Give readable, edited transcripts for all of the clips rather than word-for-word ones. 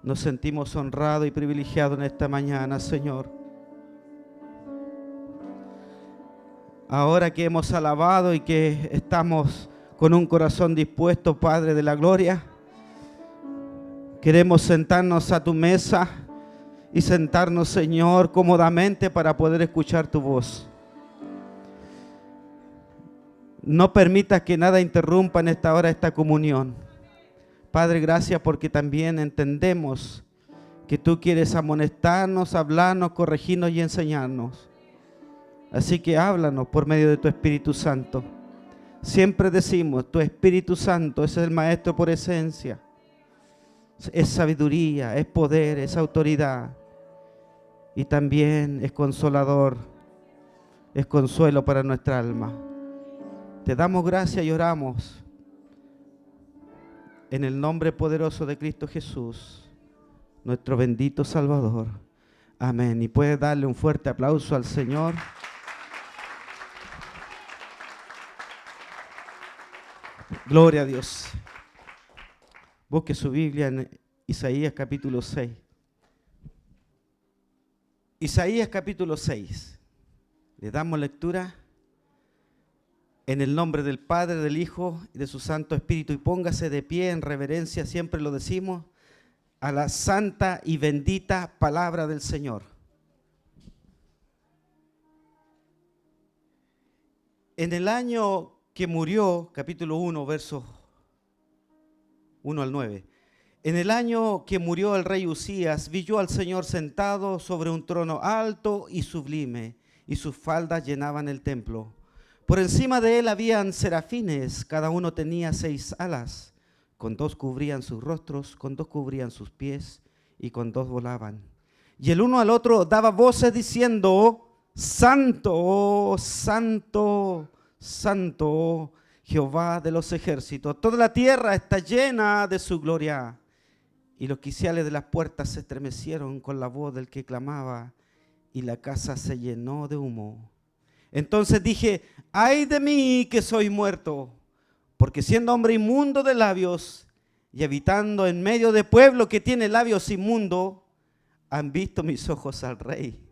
Nos sentimos honrados y privilegiados en esta mañana, Señor. Ahora que hemos alabado y que estamos con un corazón dispuesto, Padre de la gloria, queremos sentarnos a tu mesa y sentarnos, Señor, cómodamente para poder escuchar tu voz. No permitas que nada interrumpa en esta hora esta comunión. Padre, gracias porque también entendemos que tú quieres amonestarnos, hablarnos, corregirnos y enseñarnos. Así que háblanos por medio de tu Espíritu Santo. Siempre decimos, tu Espíritu Santo es el Maestro por esencia. Es sabiduría, es poder, es autoridad. Y también es consolador, es consuelo para nuestra alma. Te damos gracias y oramos en el nombre poderoso de Cristo Jesús, nuestro bendito Salvador. Amén. Y puedes darle un fuerte aplauso al Señor. Gloria a Dios. Busque su Biblia en Isaías capítulo 6. Isaías capítulo 6. Le damos lectura en el nombre del Padre, del Hijo y de su Santo Espíritu. Y póngase de pie en reverencia, siempre lo decimos, a la santa y bendita palabra del Señor. En el año que murió, capítulo 1, versos 1 al 9. En el año que murió el rey Usías, vi yo al Señor sentado sobre un trono alto y sublime, y sus faldas llenaban el templo. Por encima de él habían serafines, cada uno tenía 6 alas. Con 2 cubrían sus rostros, con 2 cubrían sus pies, y con 2 volaban. Y el uno al otro daba voces diciendo: Santo, Santo, Santo, Jehová de los ejércitos. Toda la tierra está llena de su gloria. Y los quiciales de las puertas se estremecieron con la voz del que clamaba, y la casa se llenó de humo. Entonces dije: ay de mí que soy muerto, porque siendo hombre inmundo de labios y habitando en medio de pueblo que tiene labios inmundos, han visto mis ojos al Rey,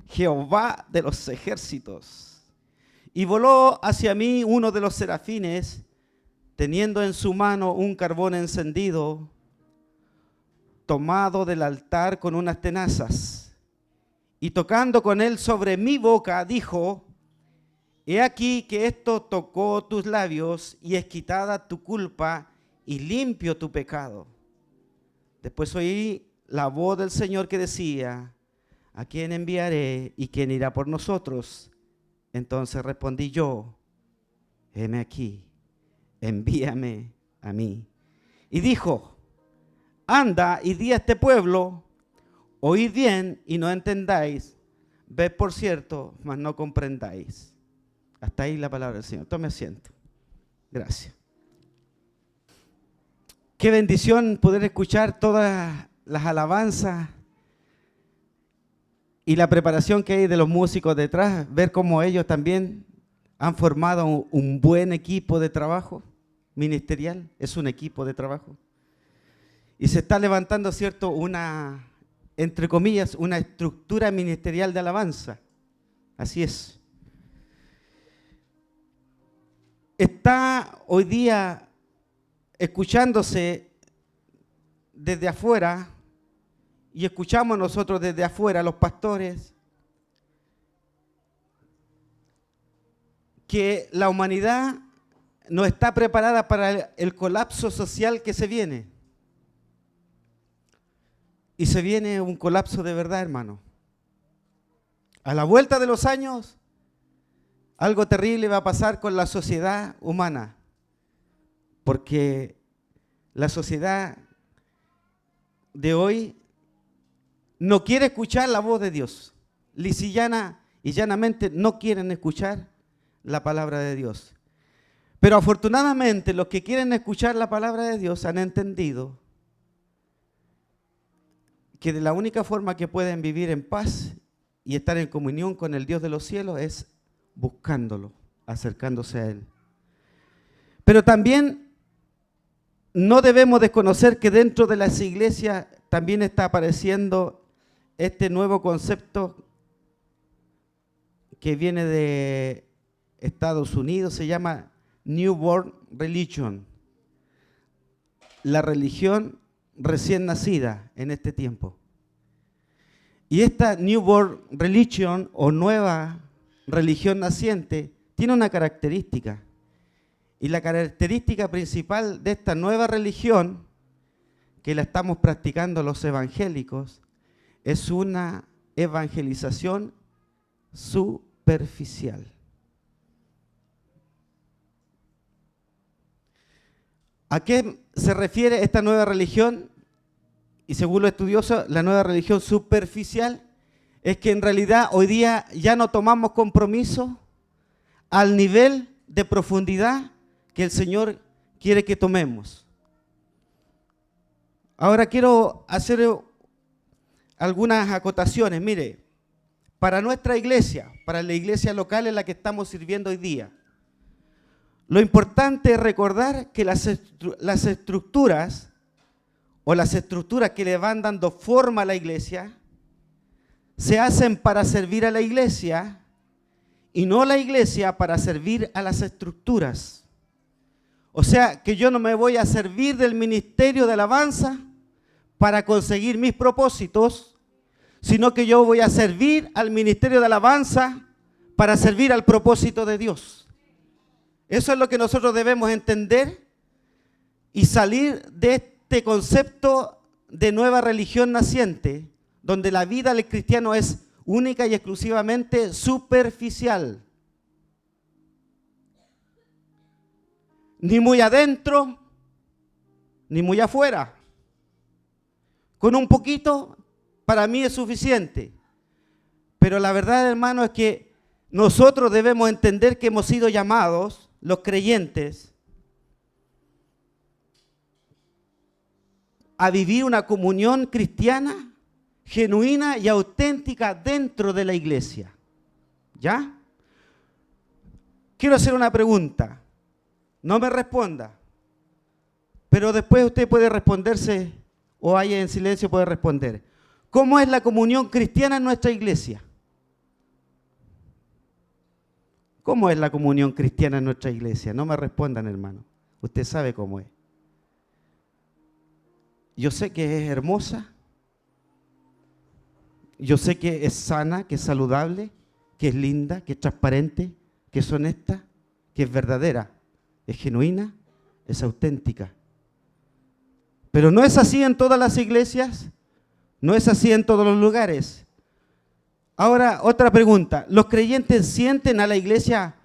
Jehová de los ejércitos. Y voló hacia mí uno de los serafines, teniendo en su mano un carbón encendido, tomado del altar con unas tenazas, y tocando con él sobre mi boca, dijo: he aquí que esto tocó tus labios, y es quitada tu culpa, y limpio tu pecado. Después oí la voz del Señor que decía: ¿a quién enviaré y quién irá por nosotros? Entonces respondí yo: heme aquí, envíame a mí. Y dijo: anda y di a este pueblo, oíd bien y no entendáis, ved por cierto, mas no comprendáis. Hasta ahí la palabra del Señor. Tome asiento. Gracias. Qué bendición poder escuchar todas las alabanzas y la preparación que hay de los músicos detrás, ver cómo ellos también han formado un buen equipo de trabajo ministerial. Es un equipo de trabajo. Y se está levantando, ¿cierto?, una, entre comillas, una estructura ministerial de alabanza. Así es. Está hoy día escuchándose desde afuera, y escuchamos nosotros desde afuera, los pastores, que la humanidad no está preparada para el colapso social que se viene. Y se viene un colapso de verdad, hermano. A la vuelta de los años, algo terrible va a pasar con la sociedad humana, porque la sociedad de hoy no quiere escuchar la voz de Dios. Lisillana y llanamente no quieren escuchar la palabra de Dios. Pero afortunadamente los que quieren escuchar la palabra de Dios han entendido que de la única forma que pueden vivir en paz y estar en comunión con el Dios de los cielos es buscándolo, acercándose a Él. Pero también no debemos desconocer que dentro de las iglesias también está apareciendo este nuevo concepto que viene de Estados Unidos, se llama Newborn Religion, la religión recién nacida en este tiempo. Y esta Newborn Religion o nueva religión naciente tiene una característica. Y la característica principal de esta nueva religión, que la estamos practicando los evangélicos, es una evangelización superficial. ¿A qué se refiere esta nueva religión? Y según los estudiosos, la nueva religión superficial es que en realidad hoy día ya no tomamos compromiso al nivel de profundidad que el Señor quiere que tomemos. Ahora quiero hacer algunas acotaciones. Mire, para nuestra iglesia, para la iglesia local en la que estamos sirviendo hoy día, lo importante es recordar que las estructuras o las estructuras que le van dando forma a la iglesia se hacen para servir a la iglesia y no la iglesia para servir a las estructuras. O sea, que yo no me voy a servir del ministerio de alabanza para conseguir mis propósitos, sino que yo voy a servir al ministerio de alabanza para servir al propósito de Dios. Eso es lo que nosotros debemos entender y salir de este concepto de nueva religión naciente, donde la vida del cristiano es única y exclusivamente superficial. Ni muy adentro, ni muy afuera. Con un poquito, para mí es suficiente. Pero la verdad, hermano, es que nosotros debemos entender que hemos sido llamados, los creyentes, a vivir una comunión cristiana genuina y auténtica dentro de la iglesia. ¿Ya? Quiero hacer una pregunta. No me responda, pero después usted puede responderse o ahí en silencio puede responder. ¿Cómo es la comunión cristiana en nuestra iglesia? ¿Cómo es la comunión cristiana en nuestra iglesia? No me respondan, hermano. Usted sabe cómo es. Yo sé que es hermosa. Yo sé que es sana, que es saludable, que es linda, que es transparente, que es honesta, que es verdadera, es genuina, es auténtica. Pero no es así en todas las iglesias, no es así en todos los lugares. Ahora, otra pregunta. ¿Los creyentes sienten a la iglesia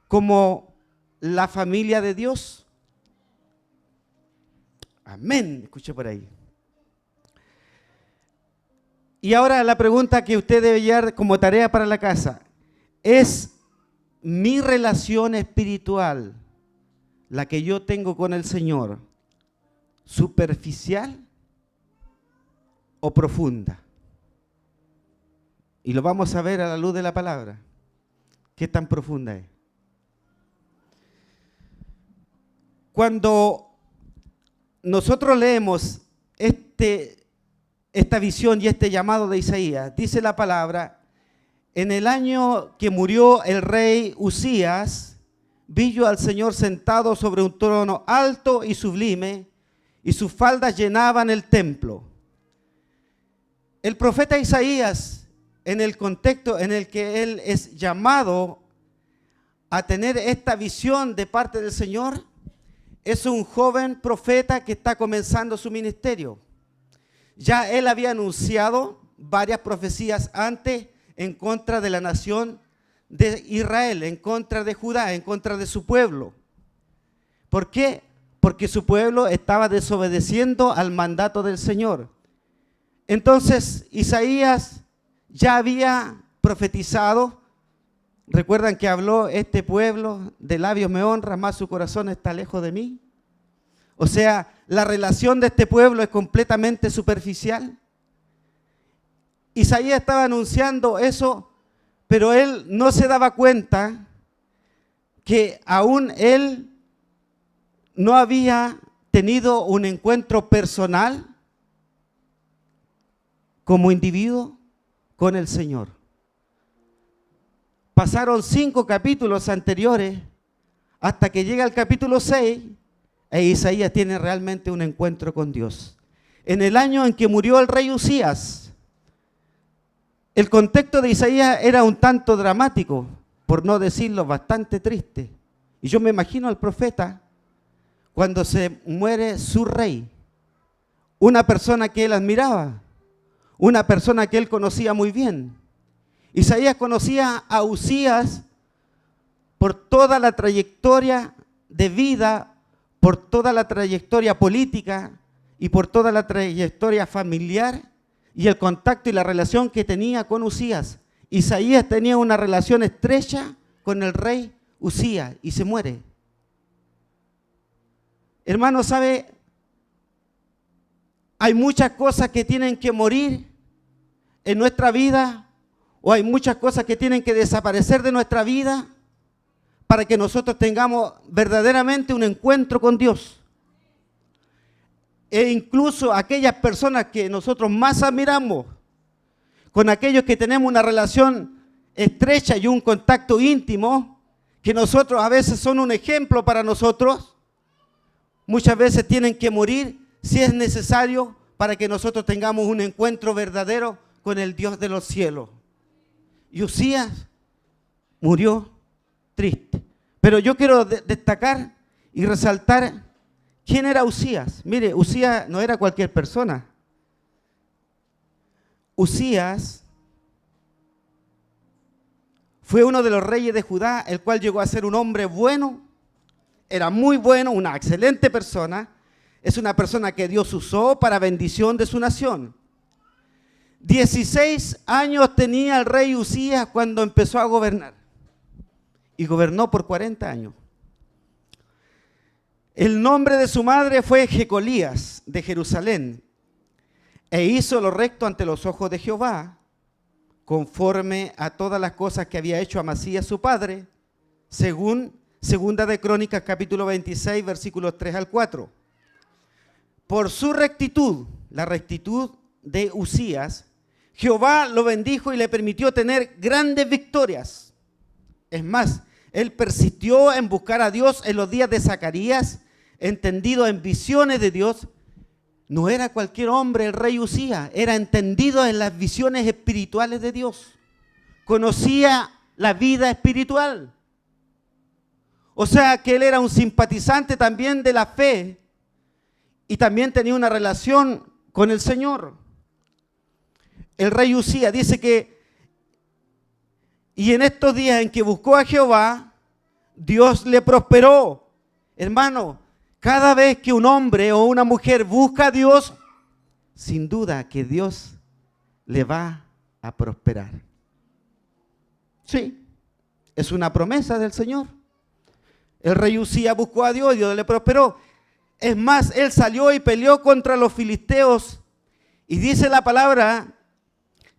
como la familia de Dios? Amén, escuché por ahí. Y ahora la pregunta que usted debe llevar como tarea para la casa. ¿Es mi relación espiritual, la que yo tengo con el Señor, superficial o profunda? Y lo vamos a ver a la luz de la palabra. ¿Qué tan profunda es? Cuando nosotros leemos esta visión y este llamado de Isaías, dice la palabra: en el año que murió el rey Usías, vi yo al Señor sentado sobre un trono alto y sublime, y sus faldas llenaban el templo. El profeta Isaías, en el contexto en el que él es llamado a tener esta visión de parte del Señor, es un joven profeta que está comenzando su ministerio. Ya él había anunciado varias profecías antes en contra de la nación de Israel, en contra de Judá, en contra de su pueblo. ¿Por qué? Porque su pueblo estaba desobedeciendo al mandato del Señor. Entonces Isaías ya había profetizado. ¿Recuerdan que habló: este pueblo de labios me honra, mas su corazón está lejos de mí? O sea, la relación de este pueblo es completamente superficial. Isaías estaba anunciando eso, pero él no se daba cuenta que aún él no había tenido un encuentro personal como individuo con el Señor. Pasaron 5 capítulos anteriores hasta que llega el capítulo 6 e Isaías tiene realmente un encuentro con Dios. En el año en que murió el rey Usías, el contexto de Isaías era un tanto dramático, por no decirlo bastante triste. Y yo me imagino al profeta cuando se muere su rey, una persona que él admiraba, una persona que él conocía muy bien. Isaías conocía a Usías por toda la trayectoria de vida, por toda la trayectoria política y por toda la trayectoria familiar y el contacto y la relación que tenía con Usías. Isaías tenía una relación estrecha con el rey Usías y se muere. Hermano, ¿sabe? Hay muchas cosas que tienen que morir en nuestra vida, o hay muchas cosas que tienen que desaparecer de nuestra vida para que nosotros tengamos verdaderamente un encuentro con Dios. E incluso aquellas personas que nosotros más admiramos, con aquellos que tenemos una relación estrecha y un contacto íntimo, que nosotros a veces son un ejemplo para nosotros, muchas veces tienen que morir si es necesario para que nosotros tengamos un encuentro verdadero con el Dios de los cielos. Y Usías murió triste. Pero yo quiero destacar y resaltar quién era Usías. Mire, Usías no era cualquier persona. Usías fue uno de los reyes de Judá, el cual llegó a ser un hombre bueno, era muy bueno, una excelente persona. Es una persona que Dios usó para bendición de su nación. 16 años tenía el rey Usías cuando empezó a gobernar. Y gobernó por 40 años. El nombre de su madre fue Jecolías, de Jerusalén. E hizo lo recto ante los ojos de Jehová, conforme a todas las cosas que había hecho Amasías su padre, según Segunda de Crónicas, capítulo 26, versículos 3 al 4. Por su rectitud, la rectitud de Usías, Jehová lo bendijo y le permitió tener grandes victorias. Es más, él persistió en buscar a Dios en los días de Zacarías, entendido en visiones de Dios. No era cualquier hombre el rey Usías, era entendido en las visiones espirituales de Dios. Conocía la vida espiritual. O sea que él era un simpatizante también de la fe y también tenía una relación con el Señor. El rey Usías dice que, y en estos días en que buscó a Jehová, Dios le prosperó. Hermano, cada vez que un hombre o una mujer busca a Dios, sin duda que Dios le va a prosperar. Sí, es una promesa del Señor. El rey Usías buscó a Dios y Dios le prosperó. Es más, él salió y peleó contra los filisteos y dice la palabra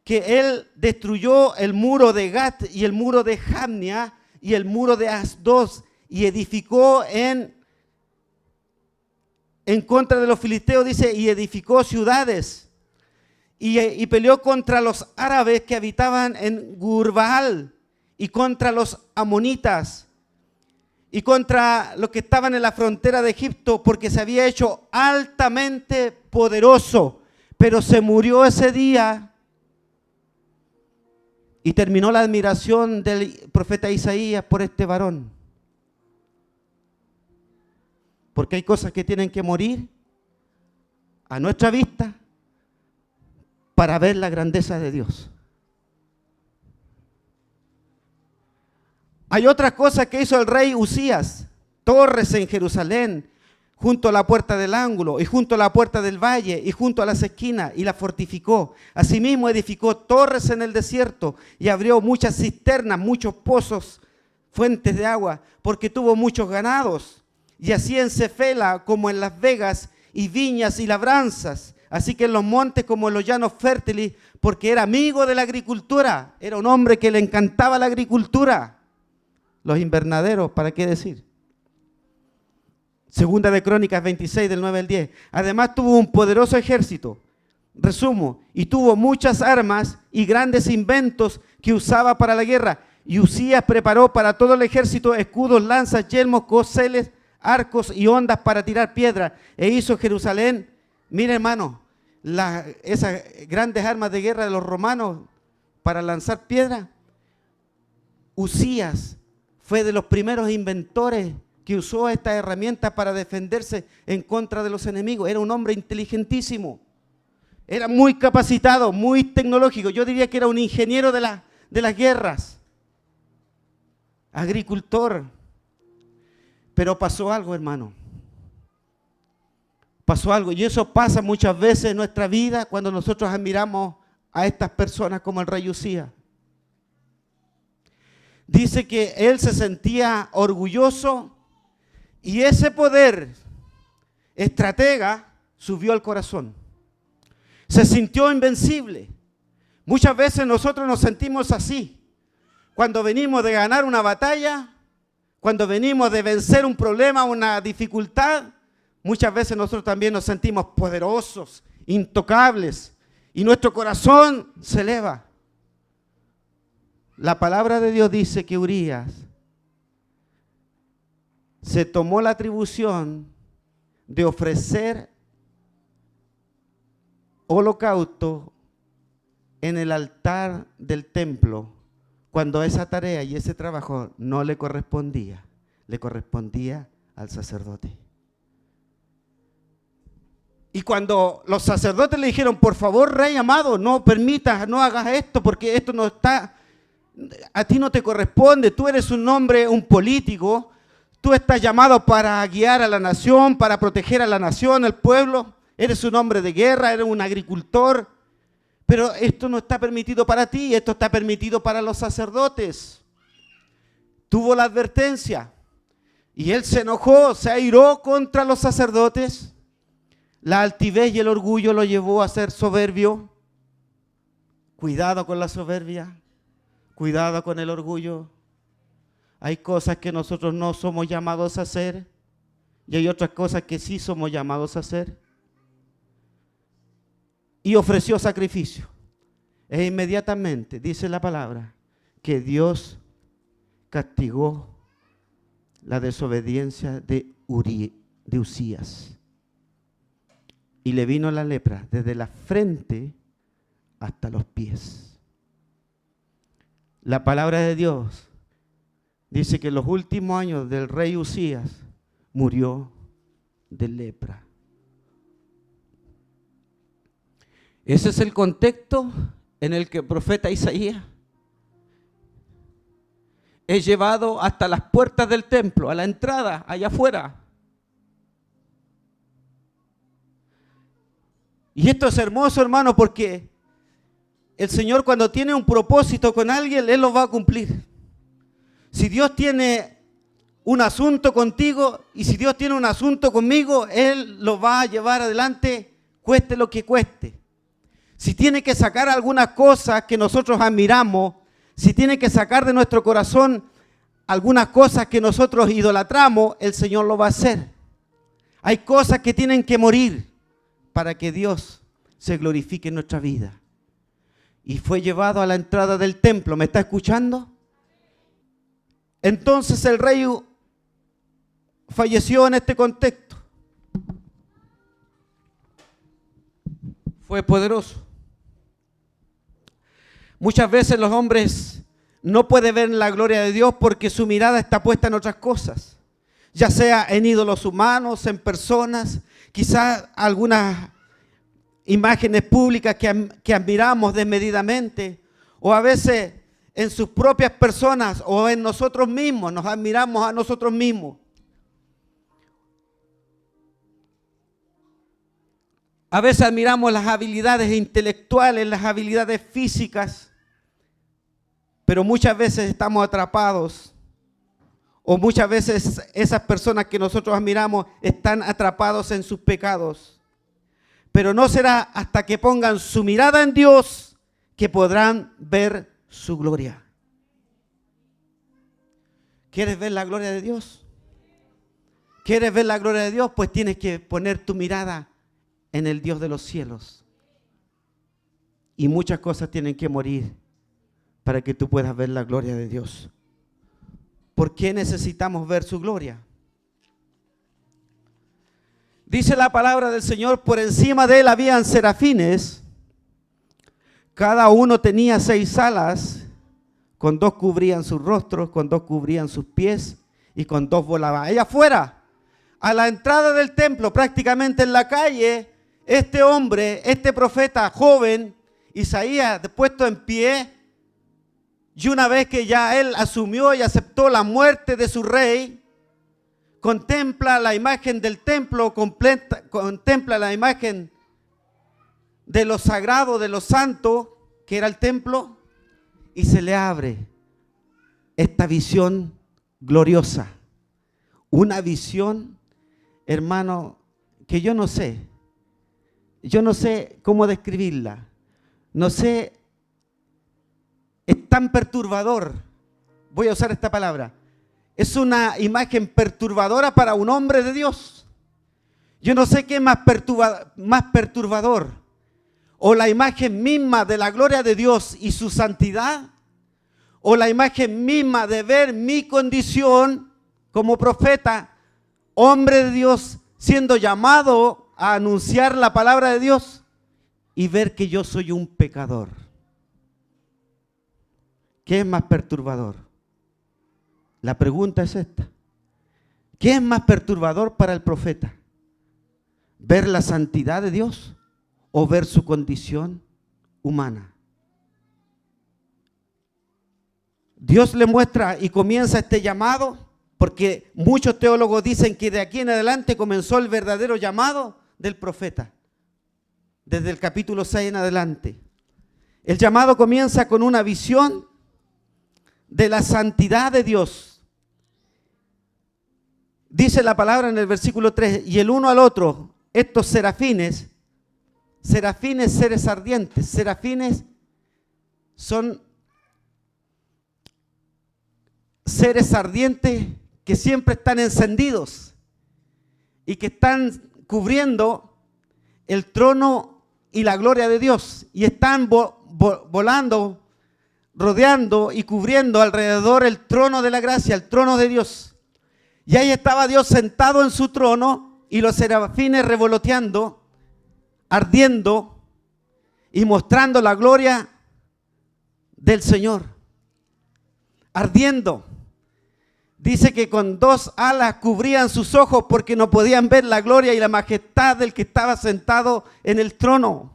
que él destruyó el muro de Gat y el muro de Jamnia y el muro de Asdod y edificó en contra de los filisteos, dice, y edificó ciudades y peleó contra los árabes que habitaban en Gurbaal y contra los amonitas y contra los que estaban en la frontera de Egipto, porque se había hecho altamente poderoso, pero se murió ese día. Y terminó la admiración del profeta Isaías por este varón. Porque hay cosas que tienen que morir a nuestra vista para ver la grandeza de Dios. Hay otras cosas que hizo el rey Usías. Torres en Jerusalén, junto a la puerta del ángulo, y junto a la puerta del valle, y junto a las esquinas, y la fortificó. Asimismo edificó torres en el desierto, y abrió muchas cisternas, muchos pozos, fuentes de agua, porque tuvo muchos ganados. Y así en Cefela como en Las Vegas, y viñas y labranzas, así que en los montes como en los llanos fértiles, porque era amigo de la agricultura. Era un hombre que le encantaba la agricultura. Los invernaderos, ¿para qué decir? Segunda de Crónicas 26 del 9 al 10. Además tuvo un poderoso ejército. Resumo, y tuvo muchas armas y grandes inventos que usaba para la guerra. Y Usías preparó para todo el ejército escudos, lanzas, yelmos, corceles, arcos y ondas para tirar piedra. E hizo Jerusalén, mire hermano, esas grandes armas de guerra de los romanos para lanzar piedra. Usías fue de los primeros inventores que usó esta herramienta para defenderse en contra de los enemigos. Era un hombre inteligentísimo. Era muy capacitado, muy tecnológico. Yo diría que era un ingeniero de las guerras. Agricultor. Pero pasó algo, hermano. Pasó algo. Y eso pasa muchas veces en nuestra vida cuando nosotros admiramos a estas personas como el rey Usías. Dice que él se sentía orgulloso y ese poder estratega subió al corazón. Se sintió invencible. Muchas veces nosotros nos sentimos así. Cuando venimos de ganar una batalla, cuando venimos de vencer un problema, una dificultad, muchas veces nosotros también nos sentimos poderosos, intocables, y nuestro corazón se eleva. La palabra de Dios dice que Urías se tomó la atribución de ofrecer holocausto en el altar del templo cuando esa tarea y ese trabajo no le correspondía al sacerdote. Y cuando los sacerdotes le dijeron, por favor, rey amado, no permitas, no hagas esto porque esto no está, a ti no te corresponde, tú eres un hombre, un político, tú estás llamado para guiar a la nación, para proteger a la nación, al pueblo. Eres un hombre de guerra, eres un agricultor, pero esto no está permitido para ti, esto está permitido para los sacerdotes. Tuvo la advertencia y él se enojó, se airó contra los sacerdotes. La altivez y el orgullo lo llevó a ser soberbio. Cuidado con la soberbia, cuidado con el orgullo. Hay cosas que nosotros no somos llamados a hacer y hay otras cosas que sí somos llamados a hacer. Y ofreció sacrificio. E inmediatamente, dice la palabra, que Dios castigó la desobediencia de Usías. Y le vino la lepra desde la frente hasta los pies. La palabra de Dios dice que en los últimos años del rey Usías murió de lepra. Ese es el contexto en el que el profeta Isaías es llevado hasta las puertas del templo, a la entrada, allá afuera. Y esto es hermoso, hermano, porque el Señor cuando tiene un propósito con alguien, Él lo va a cumplir. Si Dios tiene un asunto contigo y si Dios tiene un asunto conmigo, Él lo va a llevar adelante, cueste lo que cueste. Si tiene que sacar algunas cosas que nosotros admiramos, si tiene que sacar de nuestro corazón algunas cosas que nosotros idolatramos, el Señor lo va a hacer. Hay cosas que tienen que morir para que Dios se glorifique en nuestra vida. Y fue llevado a la entrada del templo. ¿Me está escuchando? Entonces el rey falleció en este contexto. Fue poderoso. Muchas veces los hombres no pueden ver la gloria de Dios porque su mirada está puesta en otras cosas, ya sea en ídolos humanos, en personas, quizás algunas imágenes públicas que admiramos desmedidamente, o a veces en sus propias personas o en nosotros mismos, nos admiramos a nosotros mismos. A veces admiramos las habilidades intelectuales, las habilidades físicas, pero muchas veces estamos atrapados, o muchas veces esas personas que nosotros admiramos están atrapados en sus pecados. Pero no será hasta que pongan su mirada en Dios que podrán ver su gloria. ¿Quieres ver la gloria de Dios? ¿Quieres ver la gloria de Dios? Pues tienes que poner tu mirada en el Dios de los cielos. Y muchas cosas tienen que morir para que tú puedas ver la gloria de Dios. ¿Por qué necesitamos ver su gloria? Dice la palabra del Señor, por encima de él habían serafines, cada uno tenía 6 alas, con 2 cubrían sus rostros, con 2 cubrían sus pies y con 2 volaban. Allá afuera, a la entrada del templo, prácticamente en la calle, este hombre, este profeta joven, Isaías, puesto en pie, y una vez que ya él asumió y aceptó la muerte de su rey, contempla la imagen del templo, contempla la imagen de lo sagrado, de lo santo, que era el templo, y se le abre esta visión gloriosa. Una visión, hermano, que yo no sé cómo describirla. No sé, es tan perturbador. Voy a usar esta palabra. Es una imagen perturbadora para un hombre de Dios. Yo no sé qué es más perturbador. O la imagen misma de la gloria de Dios y su santidad. O la imagen misma de ver mi condición como profeta, hombre de Dios, siendo llamado a anunciar la palabra de Dios y ver que yo soy un pecador. ¿Qué es más perturbador? La pregunta es esta. ¿Qué es más perturbador para el profeta? ¿Ver la santidad de Dios o ver su condición humana? Dios le muestra y comienza este llamado, porque muchos teólogos dicen que de aquí en adelante comenzó el verdadero llamado del profeta, desde el capítulo 6 en adelante. El llamado comienza con una visión de la santidad de Dios. Dice la palabra en el versículo 3, y el uno al otro, estos serafines, seres ardientes, serafines son seres ardientes que siempre están encendidos y que están cubriendo el trono y la gloria de Dios, y están volando, rodeando y cubriendo alrededor el trono de la gracia, el trono de Dios. Y ahí estaba Dios sentado en su trono y los serafines revoloteando, ardiendo y mostrando la gloria del Señor. Ardiendo. Dice que con 2 alas cubrían sus ojos porque no podían ver la gloria y la majestad del que estaba sentado en el trono.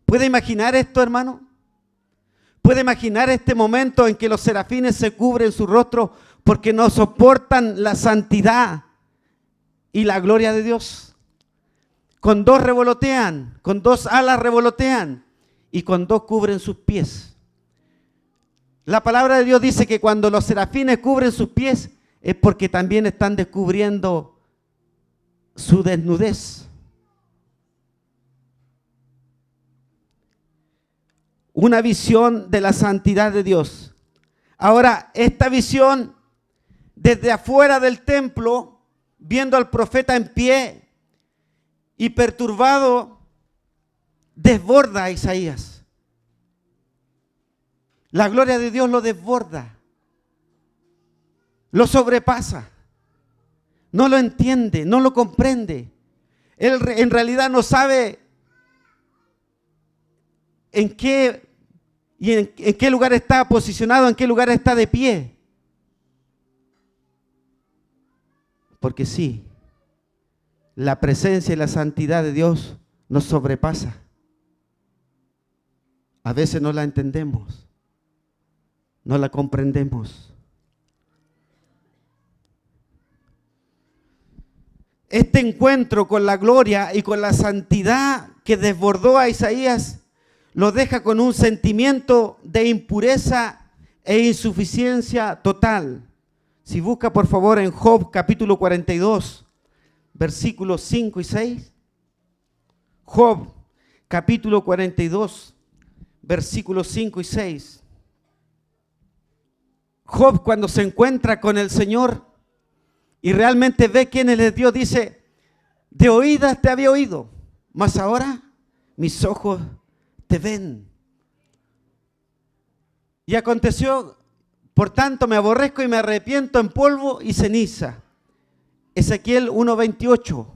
¿Puede imaginar esto, hermano? ¿Puede imaginar este momento en que los serafines se cubren su rostro porque no soportan la santidad y la gloria de Dios? Con 2 revolotean, con 2 alas revolotean y con 2 cubren sus pies. La palabra de Dios dice que cuando los serafines cubren sus pies es porque también están descubriendo su desnudez. Una visión de la santidad de Dios. Ahora, esta visión desde afuera del templo, viendo al profeta en pie y perturbado, desborda a Isaías. La gloria de Dios lo desborda, lo sobrepasa, no lo entiende, no lo comprende. Él en realidad no sabe en qué lugar está posicionado, en qué lugar está de pie. Porque sí, la presencia y la santidad de Dios nos sobrepasa. A veces no la entendemos. No la comprendemos. Este encuentro con la gloria y con la santidad que desbordó a Isaías lo deja con un sentimiento de impureza e insuficiencia total. Si busca por favor en Job capítulo 42, versículos 5 y 6. Job capítulo 42, versículos 5 y 6. Job, cuando se encuentra con el Señor, y realmente ve quién Él es Dios, dice, de oídas te había oído, mas ahora mis ojos te ven. Y aconteció, por tanto me aborrezco y me arrepiento en polvo y ceniza. Ezequiel 1:28.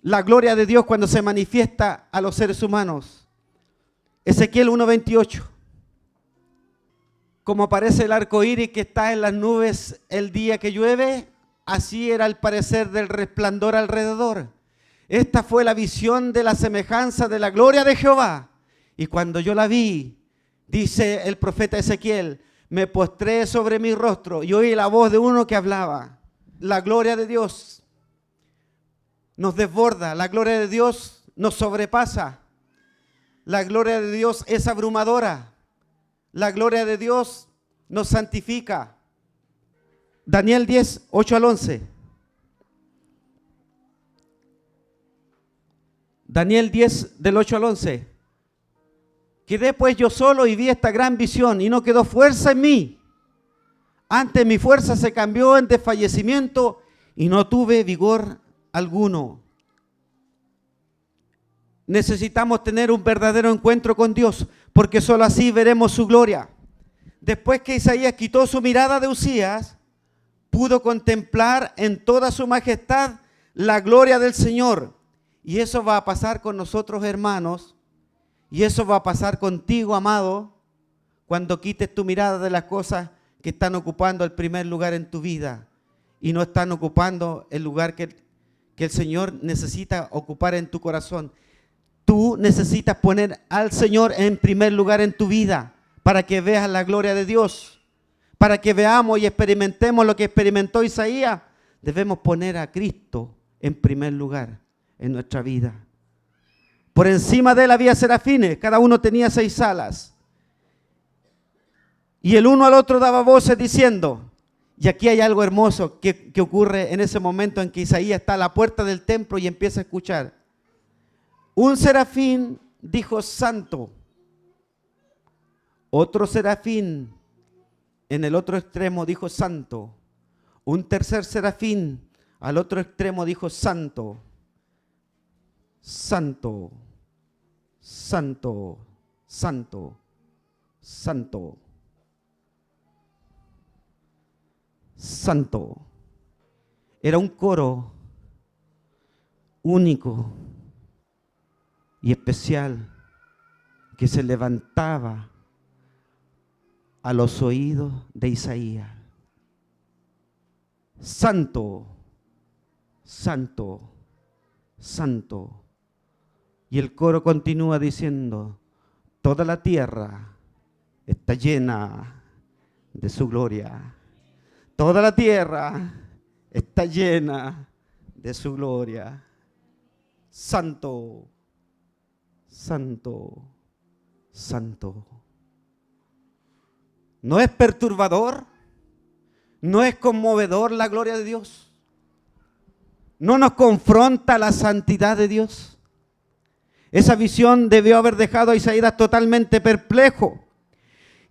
La gloria de Dios cuando se manifiesta a los seres humanos. Ezequiel 1:28. Como aparece el arco iris que está en las nubes el día que llueve, así era el parecer del resplandor alrededor. Esta fue la visión de la semejanza de la gloria de Jehová. Y cuando yo la vi, dice el profeta Ezequiel, me postré sobre mi rostro y oí la voz de uno que hablaba. La gloria de Dios nos desborda, la gloria de Dios nos sobrepasa. La gloria de Dios es abrumadora. La gloria de Dios nos santifica. Daniel 10, 8 al 11. Daniel 10, del 8 al 11. Quedé pues yo solo y vi esta gran visión y no quedó fuerza en mí. Antes mi fuerza se cambió en desfallecimiento y no tuve vigor alguno. Necesitamos tener un verdadero encuentro con Dios, porque solo así veremos su gloria. Después que Isaías quitó su mirada de Uzías, pudo contemplar en toda su majestad la gloria del Señor. Y eso va a pasar con nosotros, hermanos, y eso va a pasar contigo, amado, cuando quites tu mirada de las cosas que están ocupando el primer lugar en tu vida y no están ocupando el lugar que el Señor necesita ocupar en tu corazón. Tú necesitas poner al Señor en primer lugar en tu vida para que veas la gloria de Dios, para que veamos y experimentemos lo que experimentó Isaías. Debemos poner a Cristo en primer lugar en nuestra vida. Por encima de él había serafines, cada uno tenía 6 alas. Y el uno al otro daba voces diciendo, y aquí hay algo hermoso que ocurre en ese momento en que Isaías está a la puerta del templo y empieza a escuchar. Un serafín dijo santo, otro serafín en el otro extremo dijo santo, un tercer serafín al otro extremo dijo santo, santo, santo, santo, santo, santo. Era un coro único y especial que se levantaba a los oídos de Isaías. Santo, santo, santo. Y el coro continúa diciendo, toda la tierra está llena de su gloria. Toda la tierra está llena de su gloria. Santo, santo, santo. ¿No es perturbador? ¿No es conmovedor la gloria de Dios? ¿No nos confronta la santidad de Dios? Esa visión debió haber dejado a Isaías totalmente perplejo.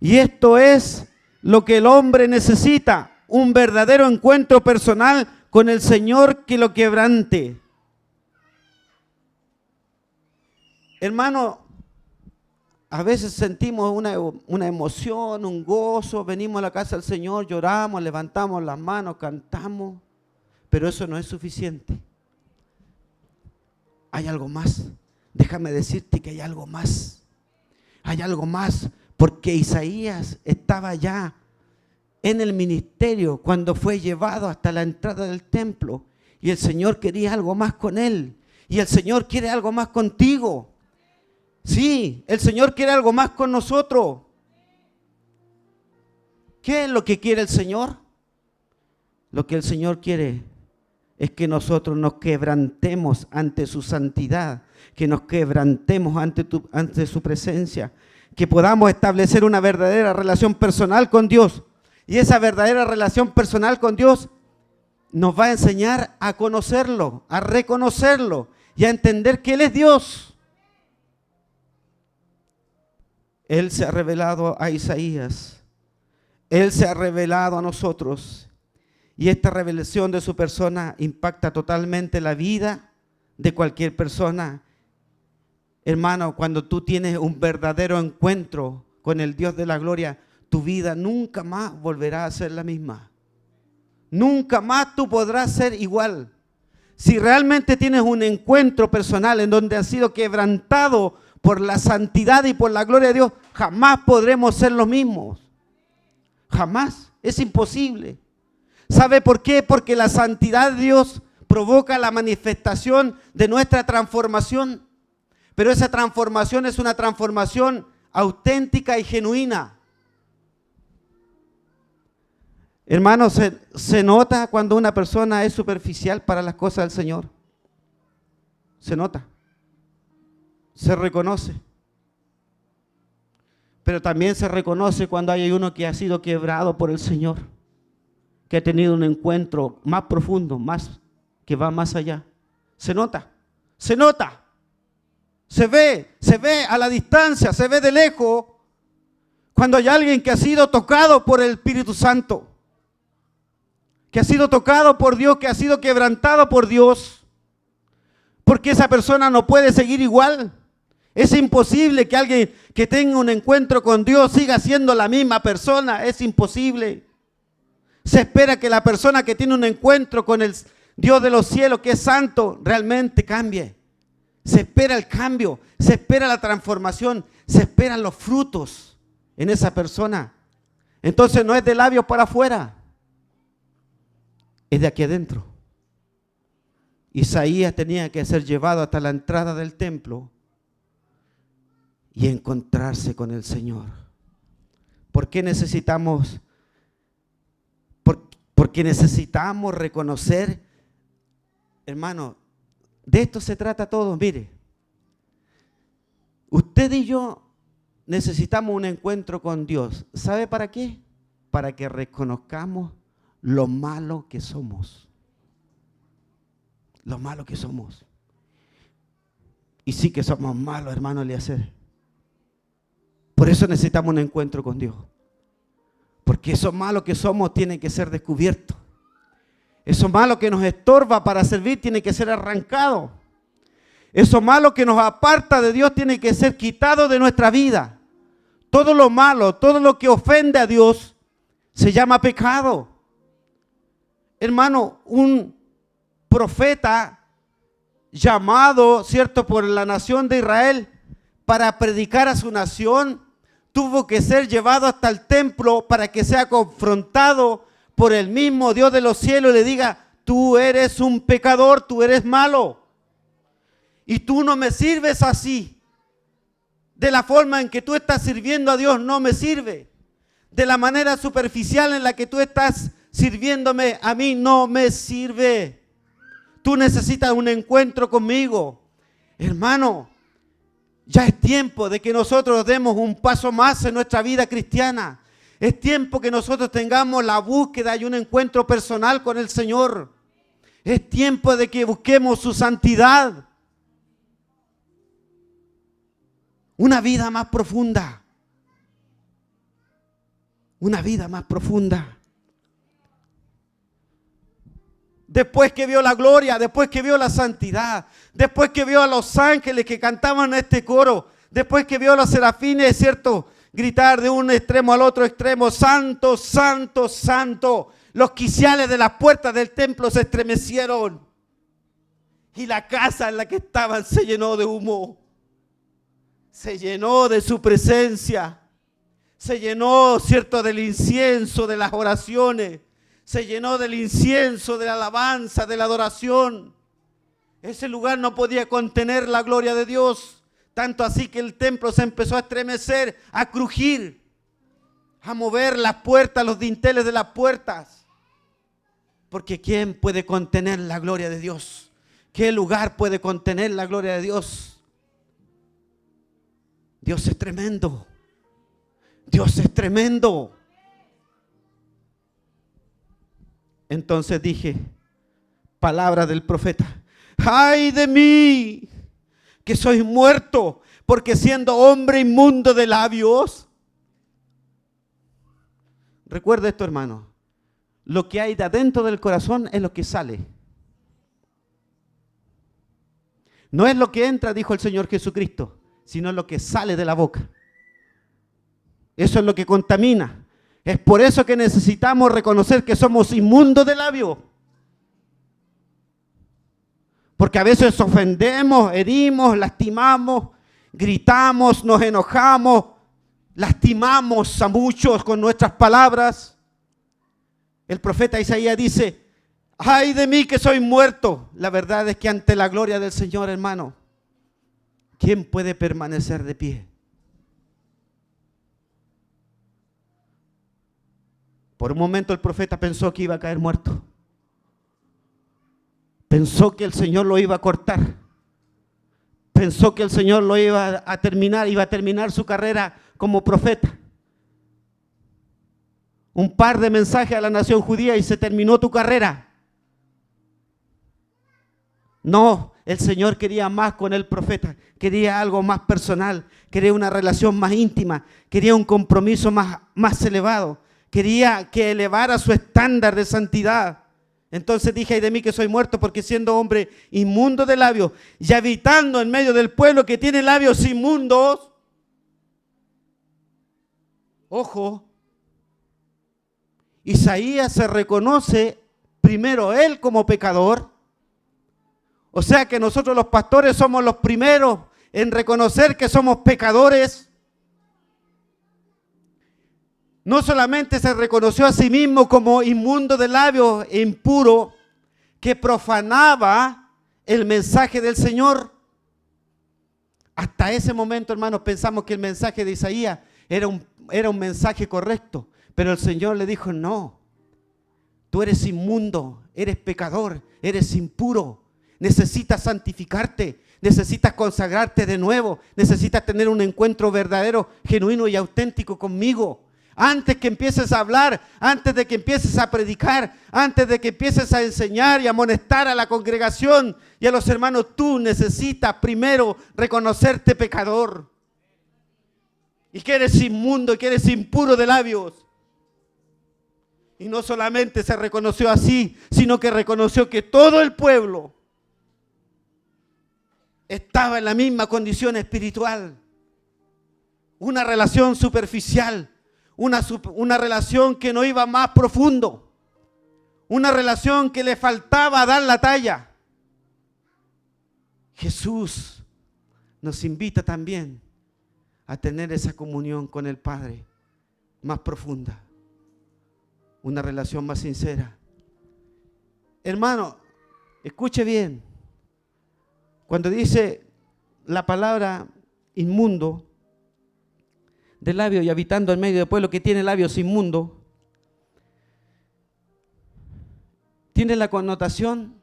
Y esto es lo que el hombre necesita, un verdadero encuentro personal con el Señor que lo quebrante. Hermano, a veces sentimos una emoción, un gozo, venimos a la casa del Señor, lloramos, levantamos las manos, cantamos, pero eso no es suficiente. Hay algo más. Déjame decirte que hay algo más. Hay algo más, porque Isaías estaba ya en el ministerio cuando fue llevado hasta la entrada del templo y el Señor quería algo más con él y el Señor quiere algo más contigo. Sí, el Señor quiere algo más con nosotros. ¿Qué es lo que quiere el Señor? Lo que el Señor quiere es que nosotros nos quebrantemos ante su santidad, que nos quebrantemos ante su presencia, que podamos establecer una verdadera relación personal con Dios. Y esa verdadera relación personal con Dios nos va a enseñar a conocerlo, a reconocerlo y a entender que Él es Dios. Él se ha revelado a Isaías, Él se ha revelado a nosotros Y esta revelación de su persona impacta totalmente la vida de cualquier persona. Hermano, cuando tú tienes un verdadero encuentro con el Dios de la gloria, tu vida nunca más volverá a ser la misma. Nunca más tú podrás ser igual. Si realmente tienes un encuentro personal en donde has sido quebrantado por la santidad y por la gloria de Dios, jamás podremos ser los mismos. Jamás. Es imposible. ¿Sabe por qué? Porque la santidad de Dios provoca la manifestación de nuestra transformación. Pero esa transformación es una transformación auténtica y genuina. Hermanos, se nota cuando una persona es superficial para las cosas del Señor. Se nota. Se reconoce. Pero también se reconoce cuando hay uno que ha sido quebrado por el Señor, que ha tenido un encuentro más profundo, que va más allá. Se nota. Se nota. Se ve a la distancia, se ve de lejos cuando hay alguien que ha sido tocado por el Espíritu Santo, que ha sido tocado por Dios, que ha sido quebrantado por Dios, porque esa persona no puede seguir igual. Es imposible que alguien que tenga un encuentro con Dios siga siendo la misma persona, es imposible. Se espera que la persona que tiene un encuentro con el Dios de los cielos, que es santo, realmente cambie. Se espera el cambio, se espera la transformación, se esperan los frutos en esa persona. Entonces no es de labios para afuera, es de aquí adentro. Isaías tenía que ser llevado hasta la entrada del templo y encontrarse con el Señor. ¿Por qué necesitamos? Porque necesitamos reconocer, hermano, de esto se trata todo. Mire, usted y yo necesitamos un encuentro con Dios. ¿Sabe para qué? Para que reconozcamos lo malo que somos. Lo malo que somos. Y sí que somos malos, hermano Eliezer. Por eso necesitamos un encuentro con Dios. Porque eso malo que somos tiene que ser descubierto. Eso malo que nos estorba para servir tiene que ser arrancado. Eso malo que nos aparta de Dios tiene que ser quitado de nuestra vida. Todo lo malo, todo lo que ofende a Dios se llama pecado. Hermano, un profeta llamado, ¿cierto?, por la nación de Israel para predicar a su nación, tuvo que ser llevado hasta el templo para que sea confrontado por el mismo Dios de los cielos y le diga: tú eres un pecador, tú eres malo y tú no me sirves así. De la forma en que tú estás sirviendo a Dios no me sirve. De la manera superficial en la que tú estás sirviéndome a mí no me sirve. Tú necesitas un encuentro conmigo. Hermano, ya es tiempo de que nosotros demos un paso más en nuestra vida cristiana. Es tiempo que nosotros tengamos la búsqueda y un encuentro personal con el Señor. Es tiempo de que busquemos su santidad. Una vida más profunda. Una vida más profunda. Después que vio la gloria, después que vio la santidad, después que vio a los ángeles que cantaban este coro, después que vio a los serafines, ¿cierto?, gritar de un extremo al otro extremo: santo, santo, santo. Los quiciales de las puertas del templo se estremecieron y la casa en la que estaban se llenó de humo, se llenó de su presencia, se llenó, ¿cierto?, del incienso, de las oraciones, se llenó del incienso, de la alabanza, de la adoración. Ese lugar no podía contener la gloria de Dios. Tanto así que el templo se empezó a estremecer, a crujir, a mover las puertas, los dinteles de las puertas. Porque ¿quién puede contener la gloria de Dios? ¿Qué lugar puede contener la gloria de Dios? Dios es tremendo. Dios es tremendo. Entonces dije, palabra del profeta: ¡ay de mí, que soy muerto, porque siendo hombre inmundo de labios! Recuerda esto, hermano. lo que hay de adentro del corazón es lo que sale. No es lo que entra, dijo el Señor Jesucristo, sino lo que sale de la boca. Eso es lo que contamina. Es por eso que necesitamos reconocer que somos inmundos de labio. Porque a veces ofendemos, herimos, lastimamos, gritamos, nos enojamos, lastimamos a muchos con nuestras palabras. El profeta Isaías dice: ay de mí que soy muerto. La verdad es que ante la gloria del Señor, hermano, ¿quién puede permanecer de pie? Por un momento el profeta pensó que iba a caer muerto. Pensó que el Señor lo iba a cortar. Pensó que el Señor lo iba a terminar su carrera como profeta. Un par de mensajes a la nación judía y se terminó tu carrera. No, el Señor quería más con el profeta. Quería algo más personal. Quería una relación más íntima. Quería un compromiso más elevado. Quería que elevara su estándar de santidad. Entonces dije: ay de mí que soy muerto, porque siendo hombre inmundo de labios y habitando en medio del pueblo que tiene labios inmundos. Ojo, Isaías se reconoce primero él como pecador. O sea que nosotros los pastores somos los primeros en reconocer que somos pecadores. No solamente se reconoció a sí mismo como inmundo de labios e impuro, que profanaba el mensaje del Señor. Hasta ese momento, hermanos, pensamos que el mensaje de Isaías era un mensaje correcto. Pero el Señor le dijo: no, tú eres inmundo, eres pecador, eres impuro. Necesitas santificarte, necesitas consagrarte de nuevo, necesitas tener un encuentro verdadero, genuino y auténtico conmigo. Antes que empieces a hablar, antes de que empieces a predicar, antes de que empieces a enseñar y amonestar a la congregación y a los hermanos, tú necesitas primero reconocerte pecador. Y que eres inmundo y que eres impuro de labios. Y no solamente se reconoció así, sino que reconoció que todo el pueblo estaba en la misma condición espiritual. Una relación superficial. Una relación que no iba más profundo. Una relación que le faltaba dar la talla. Jesús nos invita también a tener esa comunión con el Padre más profunda. Una relación más sincera. Hermano, escuche bien. Cuando dice la palabra inmundo de labios y habitando en medio del pueblo que tiene labios inmundos, tiene la connotación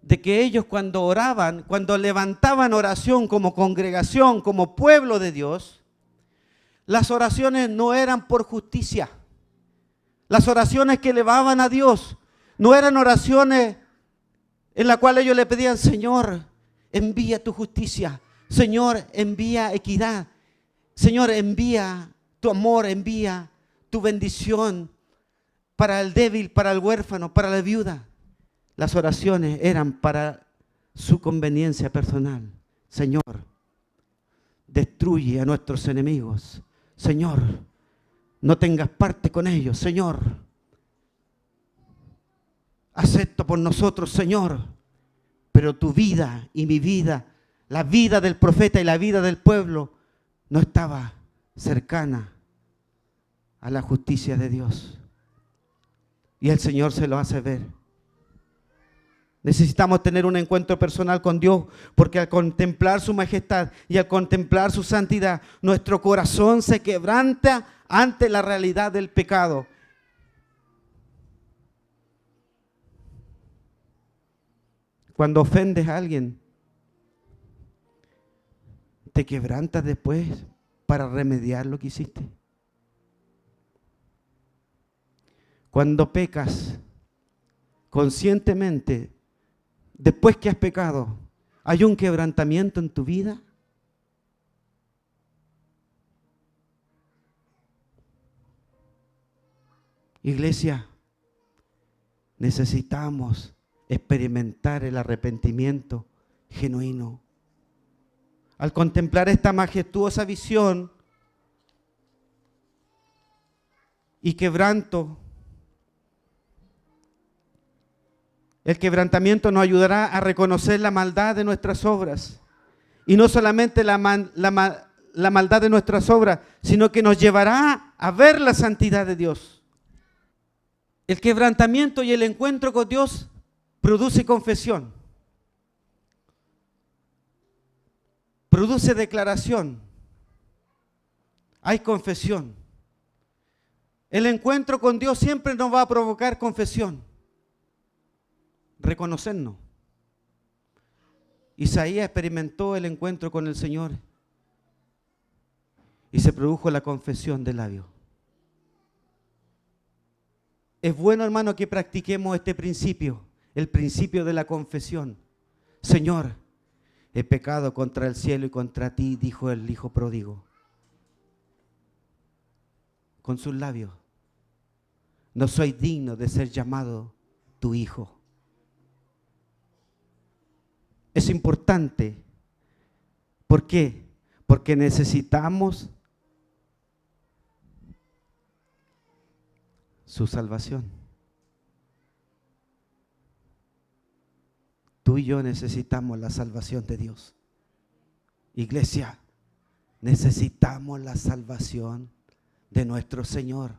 de que ellos cuando oraban, cuando levantaban oración como congregación, como pueblo de Dios, las oraciones no eran por justicia. Las oraciones que elevaban a Dios no eran oraciones en las cuales ellos le pedían: Señor, envía tu justicia. Señor, envía equidad. Señor, envía tu amor, envía tu bendición para el débil, para el huérfano, para la viuda. Las oraciones eran para su conveniencia personal. Señor, destruye a nuestros enemigos. Señor, no tengas parte con ellos. Señor, acepto por nosotros, Señor. Pero tu vida y mi vida, la vida del profeta y la vida del pueblo, no estaba cercana a la justicia de Dios. Y el Señor se lo hace ver. Necesitamos tener un encuentro personal con Dios, porque al contemplar su majestad y al contemplar su santidad, nuestro corazón se quebranta ante la realidad del pecado. Cuando ofendes a alguien, ¿te quebrantas después para remediar lo que hiciste? Cuando pecas conscientemente, después que has pecado, ¿hay un quebrantamiento en tu vida? Iglesia, necesitamos experimentar el arrepentimiento genuino. Al contemplar esta majestuosa visión y quebranto, el quebrantamiento nos ayudará a reconocer la maldad de nuestras obras. Y no solamente la maldad de nuestras obras, sino que nos llevará a ver la santidad de Dios. El quebrantamiento y el encuentro con Dios produce confesión, produce declaración, hay confesión. El encuentro con Dios siempre nos va a provocar confesión, reconocernos. Isaías experimentó el encuentro con el Señor y se produjo la confesión de labios. Es bueno, hermano, que practiquemos este principio, el principio de la confesión. Señor, he pecado contra el cielo y contra ti, dijo el hijo pródigo. Con sus labios, no soy digno de ser llamado tu hijo. Es importante. ¿Por qué? Porque necesitamos su salvación. Tú y yo necesitamos la salvación de Dios. Iglesia, necesitamos la salvación de nuestro Señor.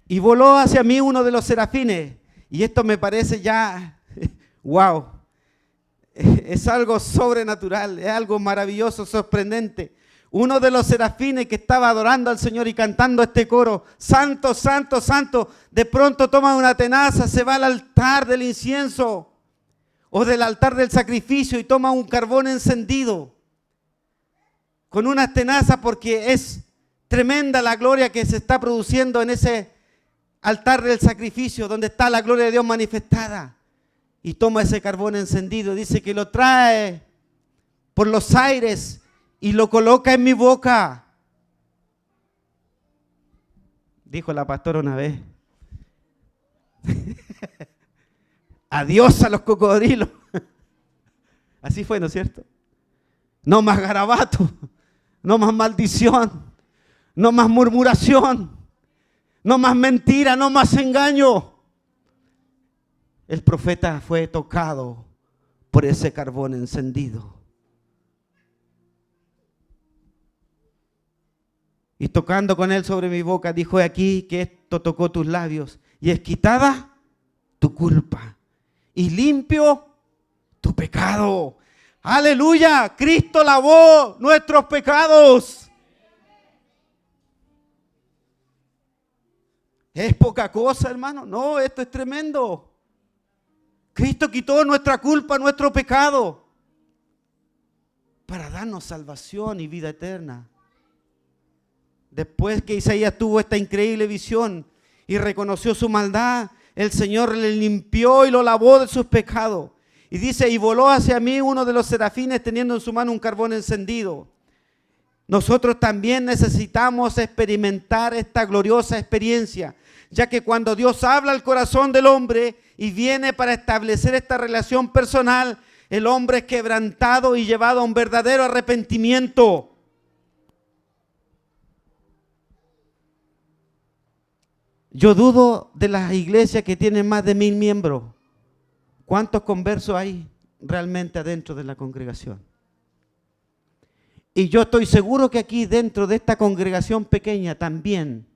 Y voló hacia mí uno de los serafines, y esto me parece ya, wow, es algo sobrenatural, es algo maravilloso, sorprendente. Uno de los serafines que estaba adorando al Señor y cantando este coro, santo, santo, santo, de pronto toma una tenaza, se va al altar del incienso o del altar del sacrificio y toma un carbón encendido con unas tenazas, porque es tremenda la gloria que se está produciendo en ese altar del sacrificio donde está la gloria de Dios manifestada. Y toma ese carbón encendido, dice que lo trae por los aires y lo coloca en mi boca. Dijo la pastora una vez. Adiós a los cocodrilos. Así fue, ¿no es cierto? No más garabato, no más maldición, no más murmuración, no más mentira, no más engaño. El profeta fue tocado por ese carbón encendido. Y tocando con él sobre mi boca, dijo: he aquí que esto tocó tus labios, y es quitada tu culpa, y limpio tu pecado. ¡Aleluya! Cristo lavó nuestros pecados. ¿Es poca cosa, hermano? No, esto es tremendo. Cristo quitó nuestra culpa, nuestro pecado, para darnos salvación y vida eterna. Después que Isaías tuvo esta increíble visión y reconoció su maldad, el Señor le limpió y lo lavó de sus pecados. Y dice: y voló hacia mí uno de los serafines teniendo en su mano un carbón encendido. Nosotros también necesitamos experimentar esta gloriosa experiencia, ya que cuando Dios habla al corazón del hombre y viene para establecer esta relación personal, el hombre es quebrantado y llevado a un verdadero arrepentimiento. Yo dudo de las iglesias que tienen más de 1000 miembros. ¿Cuántos conversos hay realmente adentro de la congregación? Y yo estoy seguro que aquí dentro de esta congregación pequeña también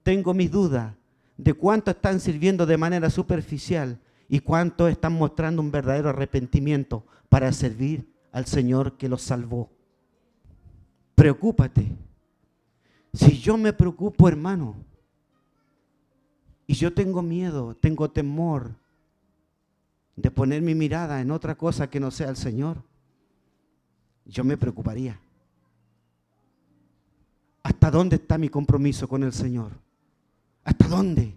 tengo mis dudas de cuántos están sirviendo de manera superficial y cuántos están mostrando un verdadero arrepentimiento para servir al Señor que los salvó. Preocúpate. Si yo me preocupo, hermano, y yo tengo miedo, tengo temor de poner mi mirada en otra cosa que no sea el Señor, yo me preocuparía. ¿Hasta dónde está mi compromiso con el Señor? ¿Hasta dónde?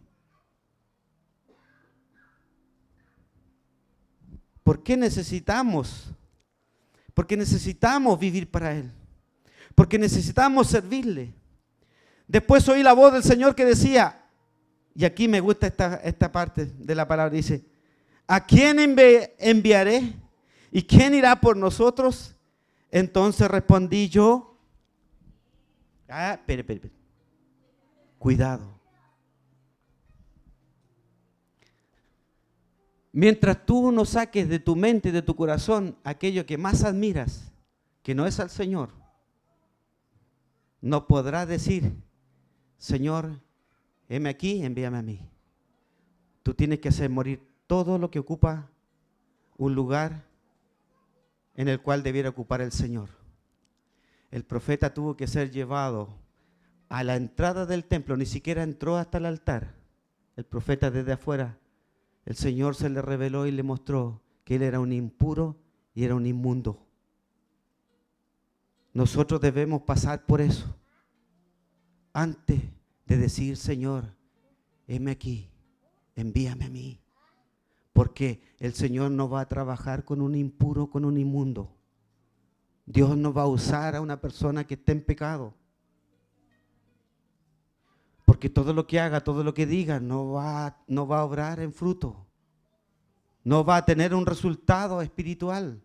¿Por qué necesitamos? Porque necesitamos vivir para Él. Porque necesitamos servirle. Después oí la voz del Señor que decía: Y aquí me gusta esta parte de la palabra. Dice, ¿a quién enviaré? ¿Y quién irá por nosotros? Entonces respondí yo. Espere. Cuidado. Mientras tú no saques de tu mente y de tu corazón aquello que más admiras, que no es al Señor, no podrás decir, Señor, heme aquí, envíame a mí. Tú tienes que hacer morir todo lo que ocupa un lugar en el cual debiera ocupar el Señor. El profeta tuvo que ser llevado a la entrada del templo, ni siquiera entró hasta el altar. El profeta desde afuera, el Señor se le reveló y le mostró que él era un impuro y era un inmundo. Nosotros debemos pasar por eso antes de decir, Señor, heme aquí, envíame a mí. Porque el Señor no va a trabajar con un impuro, con un inmundo. Dios no va a usar a una persona que esté en pecado. Porque todo lo que haga, todo lo que diga, no va a obrar en fruto. No va a tener un resultado espiritual.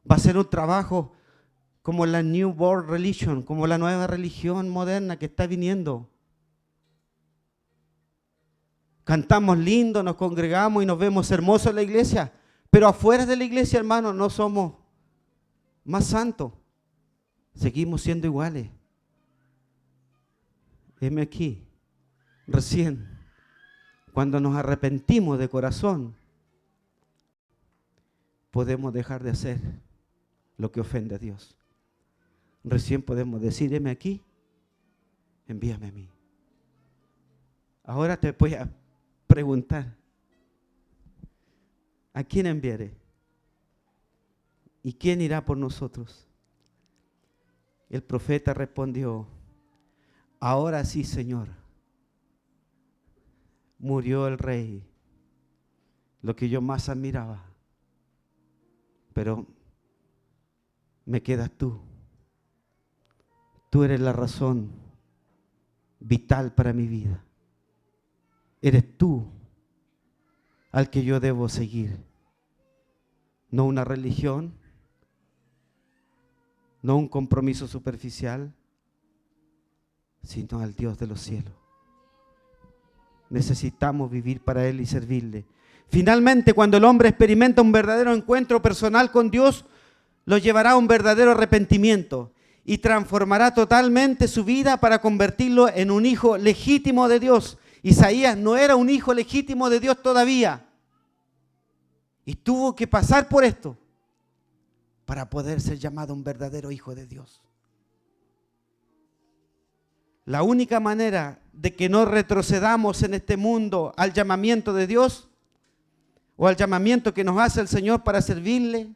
Va a ser un trabajo como la New World Religion, como la nueva religión moderna que está viniendo. Cantamos lindo, nos congregamos y nos vemos hermosos en la iglesia, pero afuera de la iglesia, hermano, no somos más santos. Seguimos siendo iguales. Heme aquí, recién, cuando nos arrepentimos de corazón, podemos dejar de hacer lo que ofende a Dios. Recién podemos decir, heme aquí, envíame a mí. Ahora te voy a preguntar, ¿a quién enviaré? ¿Y quién irá por nosotros? El profeta respondió, ahora sí, Señor, murió el rey, lo que yo más admiraba, pero me quedas tú. Tú eres la razón vital para mi vida. Eres tú al que yo debo seguir. No una religión, no un compromiso superficial, sino al Dios de los cielos. Necesitamos vivir para Él y servirle. Finalmente, cuando el hombre experimenta un verdadero encuentro personal con Dios, lo llevará a un verdadero arrepentimiento y transformará totalmente su vida para convertirlo en un hijo legítimo de Dios. Isaías no era un hijo legítimo de Dios todavía y tuvo que pasar por esto para poder ser llamado un verdadero hijo de Dios. La única manera de que no retrocedamos en este mundo al llamamiento de Dios o al llamamiento que nos hace el Señor para servirle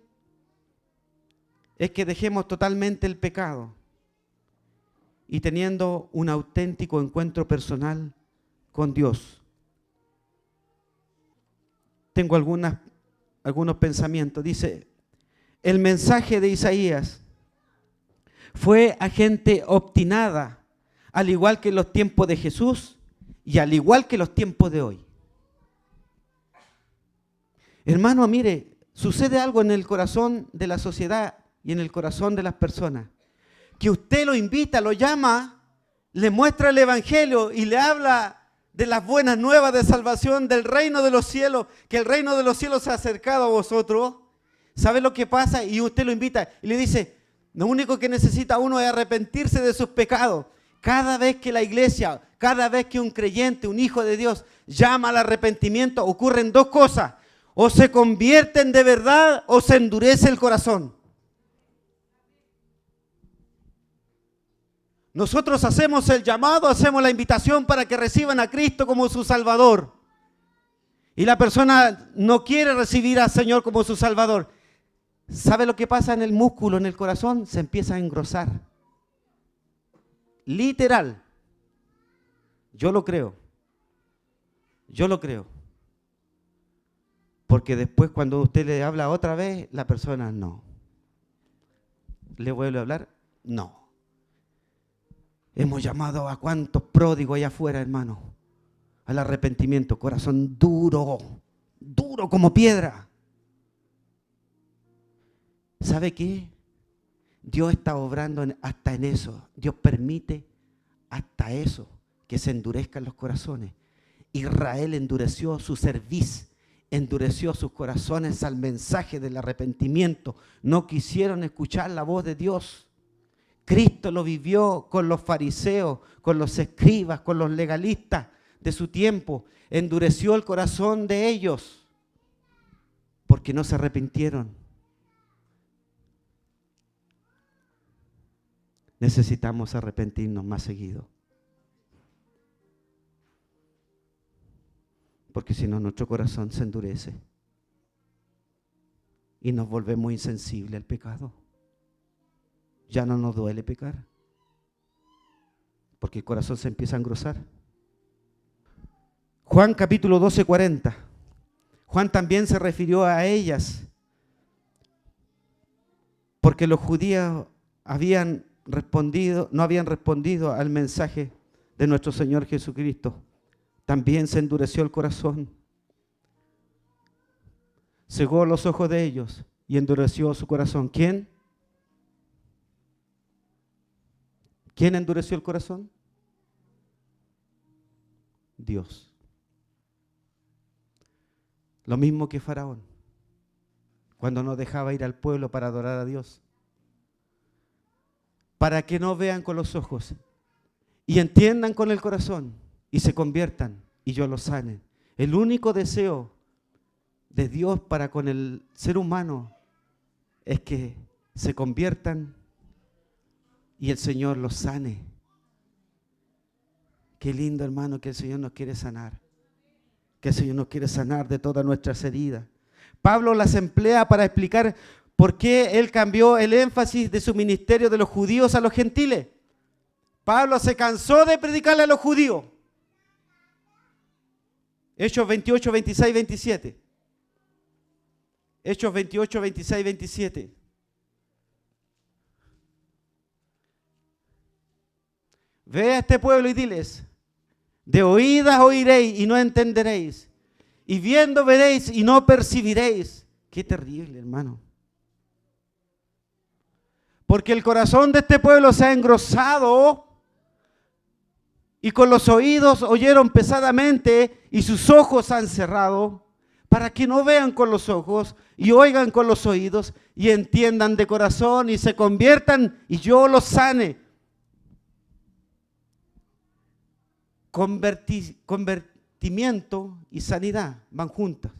es que dejemos totalmente el pecado y teniendo un auténtico encuentro personal con Dios. Tengo algunos pensamientos. Dice, el mensaje de Isaías fue a gente obstinada, al igual que en los tiempos de Jesús y al igual que los tiempos de hoy. Hermano, mire, sucede algo en el corazón de la sociedad y en el corazón de las personas, que usted lo invita, lo llama, le muestra el evangelio y le habla de las buenas nuevas de salvación del reino de los cielos, que el reino de los cielos se ha acercado a vosotros. ¿Sabe lo que pasa? Y usted lo invita y le dice, lo único que necesita uno es arrepentirse de sus pecados. Cada vez que la iglesia, cada vez que un creyente, un hijo de Dios llama al arrepentimiento, ocurren dos cosas. O se convierten de verdad o se endurece el corazón. Nosotros hacemos el llamado, hacemos la invitación para que reciban a Cristo como su Salvador. Y la persona no quiere recibir al Señor como su Salvador. ¿Sabe lo que pasa en el músculo, en el corazón? Se empieza a engrosar. Literal. Yo lo creo. Yo lo creo. Porque después cuando usted le habla otra vez, la persona no. ¿Le vuelve a hablar? No. Hemos llamado a cuántos pródigos allá afuera, hermano. al arrepentimiento. Corazón duro, duro como piedra. ¿Sabe qué? Dios está obrando hasta en eso. Dios permite hasta eso, que se endurezcan los corazones. Israel endureció su cerviz, endureció sus corazones al mensaje del arrepentimiento. No quisieron escuchar la voz de Dios. Cristo lo vivió con los fariseos, con los escribas, con los legalistas de su tiempo. Endureció el corazón de ellos porque no se arrepintieron. Necesitamos arrepentirnos más seguido. Porque si no, nuestro corazón se endurece y nos volvemos insensibles al pecado. Ya no nos duele pecar, porque el corazón se empieza a engrosar. Juan capítulo 12, 40. Juan también se refirió a ellas, porque los judíos no habían respondido al mensaje de nuestro Señor Jesucristo. También se endureció el corazón, cegó los ojos de ellos y endureció su corazón. ¿Quién? ¿Quién endureció el corazón? Dios. Lo mismo que Faraón, cuando no dejaba ir al pueblo para adorar a Dios. Para que no vean con los ojos y entiendan con el corazón y se conviertan y yo los sane. El único deseo de Dios para con el ser humano es que se conviertan y el Señor los sane. Qué lindo, hermano, que el Señor nos quiere sanar. Que el Señor nos quiere sanar de todas nuestras heridas. Pablo las emplea para explicar por qué él cambió el énfasis de su ministerio de los judíos a los gentiles. Pablo se cansó de predicarle a los judíos. Hechos 28, 26, 27. Hechos 28, 26, 27. Ve a este pueblo y diles: de oídas oiréis y no entenderéis, y viendo veréis y no percibiréis. Qué terrible, hermano. Porque el corazón de este pueblo se ha engrosado y con los oídos oyeron pesadamente y sus ojos han cerrado, para que no vean con los ojos y oigan con los oídos y entiendan de corazón y se conviertan y yo los sane. Convertimiento y sanidad van juntas.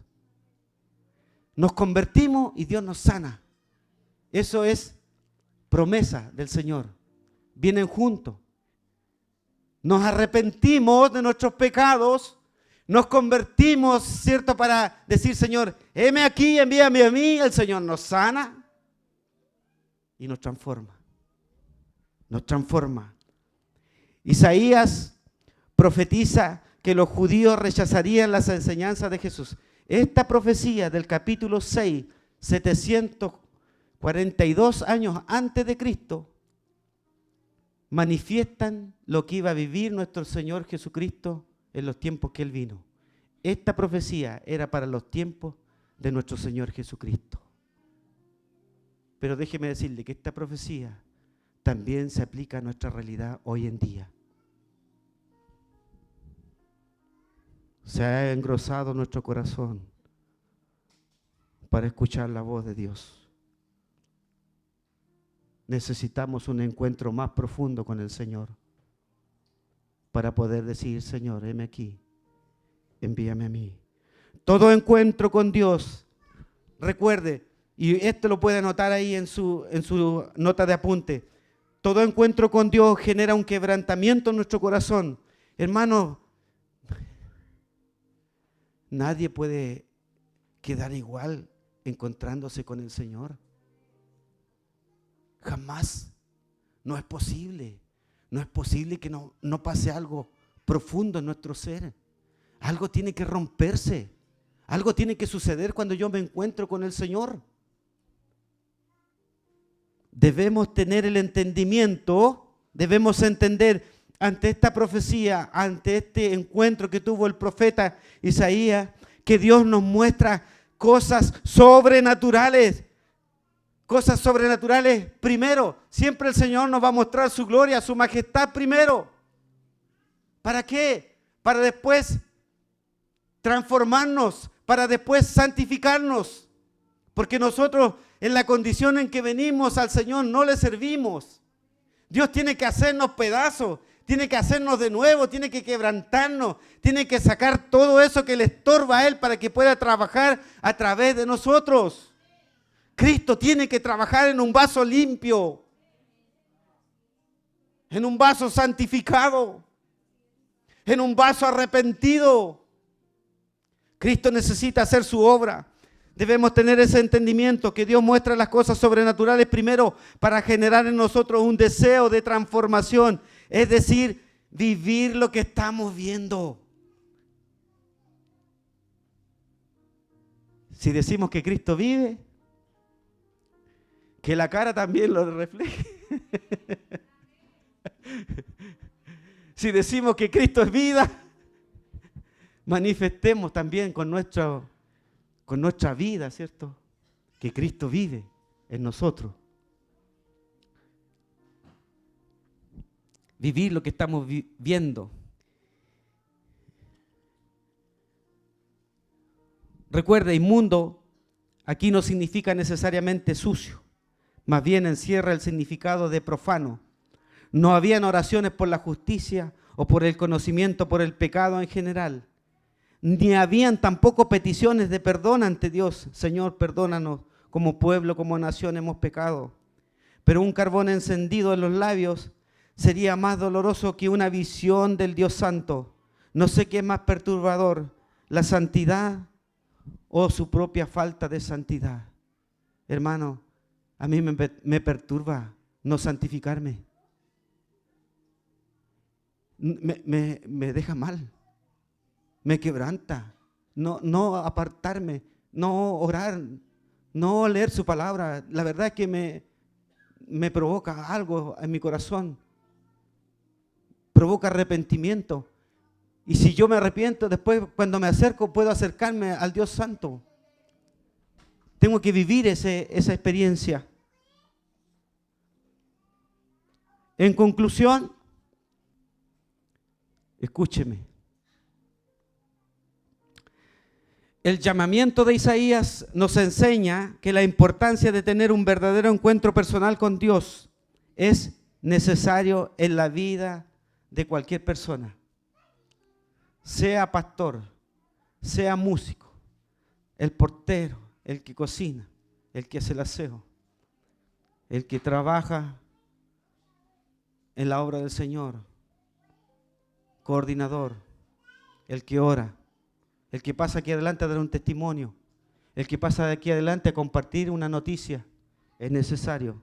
Nos convertimos y Dios nos sana. Eso es promesa del Señor. Vienen juntos. Nos arrepentimos de nuestros pecados, nos convertimos, ¿cierto? Para decir: Señor, heme aquí, envíame a mí. El Señor nos sana y nos transforma. Nos transforma. Isaías profetiza que los judíos rechazarían las enseñanzas de Jesús. Esta profecía del capítulo 6, 742 años antes de Cristo, manifiestan lo que iba a vivir nuestro Señor Jesucristo en los tiempos que Él vino. Esta profecía era para los tiempos de nuestro Señor Jesucristo. Pero déjeme decirle que esta profecía también se aplica a nuestra realidad hoy en día. Se ha engrosado nuestro corazón para escuchar la voz de Dios. Necesitamos un encuentro más profundo con el Señor para poder decir: Señor, heme aquí, envíame a mí. Todo encuentro con Dios, recuerde, y esto lo puede anotar ahí en su nota de apunte, todo encuentro con Dios genera un quebrantamiento en nuestro corazón. Hermano, nadie puede quedar igual encontrándose con el Señor. Jamás. No es posible. No es posible que no pase algo profundo en nuestro ser. Algo tiene que romperse. Algo tiene que suceder cuando yo me encuentro con el Señor. Debemos tener el entendimiento, debemos entender ante esta profecía, ante este encuentro que tuvo el profeta Isaías, que Dios nos muestra cosas sobrenaturales. Cosas sobrenaturales primero. Siempre el Señor nos va a mostrar su gloria, su majestad primero. ¿Para qué? Para después transformarnos, para después santificarnos. Porque nosotros en la condición en que venimos al Señor no le servimos. Dios tiene que hacernos pedazos, tiene que hacernos de nuevo, tiene que quebrantarnos, tiene que sacar todo eso que le estorba a Él para que pueda trabajar a través de nosotros. Cristo tiene que trabajar en un vaso limpio, en un vaso santificado, en un vaso arrepentido. Cristo necesita hacer su obra. Debemos tener ese entendimiento que Dios muestra las cosas sobrenaturales primero para generar en nosotros un deseo de transformación, es decir, vivir lo que estamos viendo. Si decimos que Cristo vive, que la cara también lo refleje. Si decimos que Cristo es vida, manifestemos también con nuestra vida, ¿cierto? Que Cristo vive en nosotros. Vivir lo que estamos viendo. Recuerda, inmundo aquí no significa necesariamente sucio, más bien encierra el significado de profano. No habían oraciones por la justicia o por el conocimiento, por el pecado en general. Ni habían tampoco peticiones de perdón ante Dios. Señor, perdónanos, como pueblo, como nación hemos pecado. Pero un carbón encendido en los labios sería más doloroso que una visión del Dios Santo. No sé qué es más perturbador, la santidad o su propia falta de santidad. Hermano, a mí me perturba no santificarme. Me deja mal. Me quebranta, no apartarme, no orar, no leer su palabra. La verdad es que me provoca algo en mi corazón, provoca arrepentimiento. Y si yo me arrepiento, después cuando me acerco puedo acercarme al Dios Santo. Tengo que vivir esa experiencia. En conclusión, escúcheme. El llamamiento de Isaías nos enseña que la importancia de tener un verdadero encuentro personal con Dios es necesario en la vida de cualquier persona. Sea pastor, sea músico, el portero, el que cocina, el que hace el aseo, el que trabaja en la obra del Señor, coordinador, el que ora, el que pasa aquí adelante a dar un testimonio, el que pasa de aquí adelante a compartir una noticia, es necesario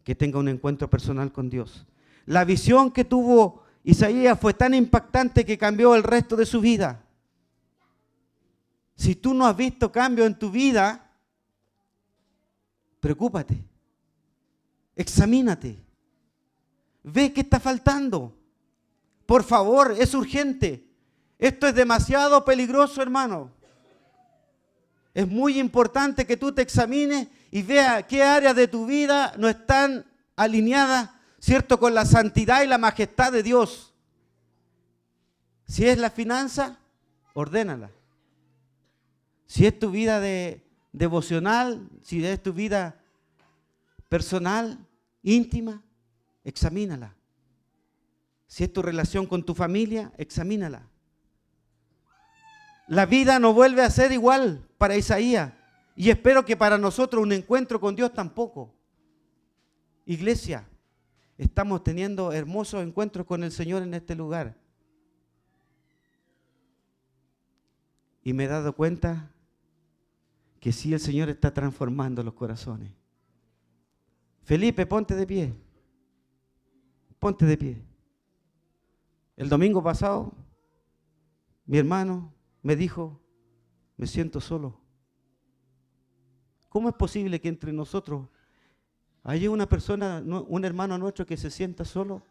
que tenga un encuentro personal con Dios. La visión que tuvo Isaías fue tan impactante que cambió el resto de su vida. Si tú no has visto cambio en tu vida, preocúpate, examínate, ve qué está faltando. Por favor, es urgente. Esto es demasiado peligroso, hermano. Es muy importante que tú te examines y veas qué áreas de tu vida no están alineadas, ¿cierto?, con la santidad y la majestad de Dios. Si es la finanza, ordénala. Si es tu vida devocional, si es tu vida personal, íntima, examínala. Si es tu relación con tu familia, examínala. La vida no vuelve a ser igual para Isaías y espero que para nosotros un encuentro con Dios tampoco. Iglesia, estamos teniendo hermosos encuentros con el Señor en este lugar. Y me he dado cuenta que sí, el Señor está transformando los corazones. Felipe, ponte de pie. Ponte de pie. El domingo pasado, mi hermano me dijo, me siento solo. ¿Cómo es posible que entre nosotros haya una persona, un hermano nuestro que se sienta solo?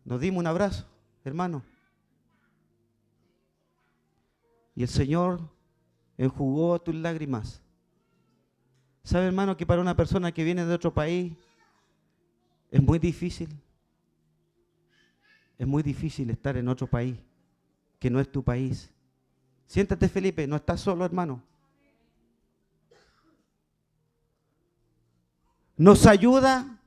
Nos dimos un abrazo, hermano. Y el Señor enjugó tus lágrimas. ¿Sabe, hermano, que para una persona que viene de otro país es muy difícil? Es muy difícil estar en otro país que no es tu país. Siéntate, Felipe, no estás solo, hermano. Nos ayuda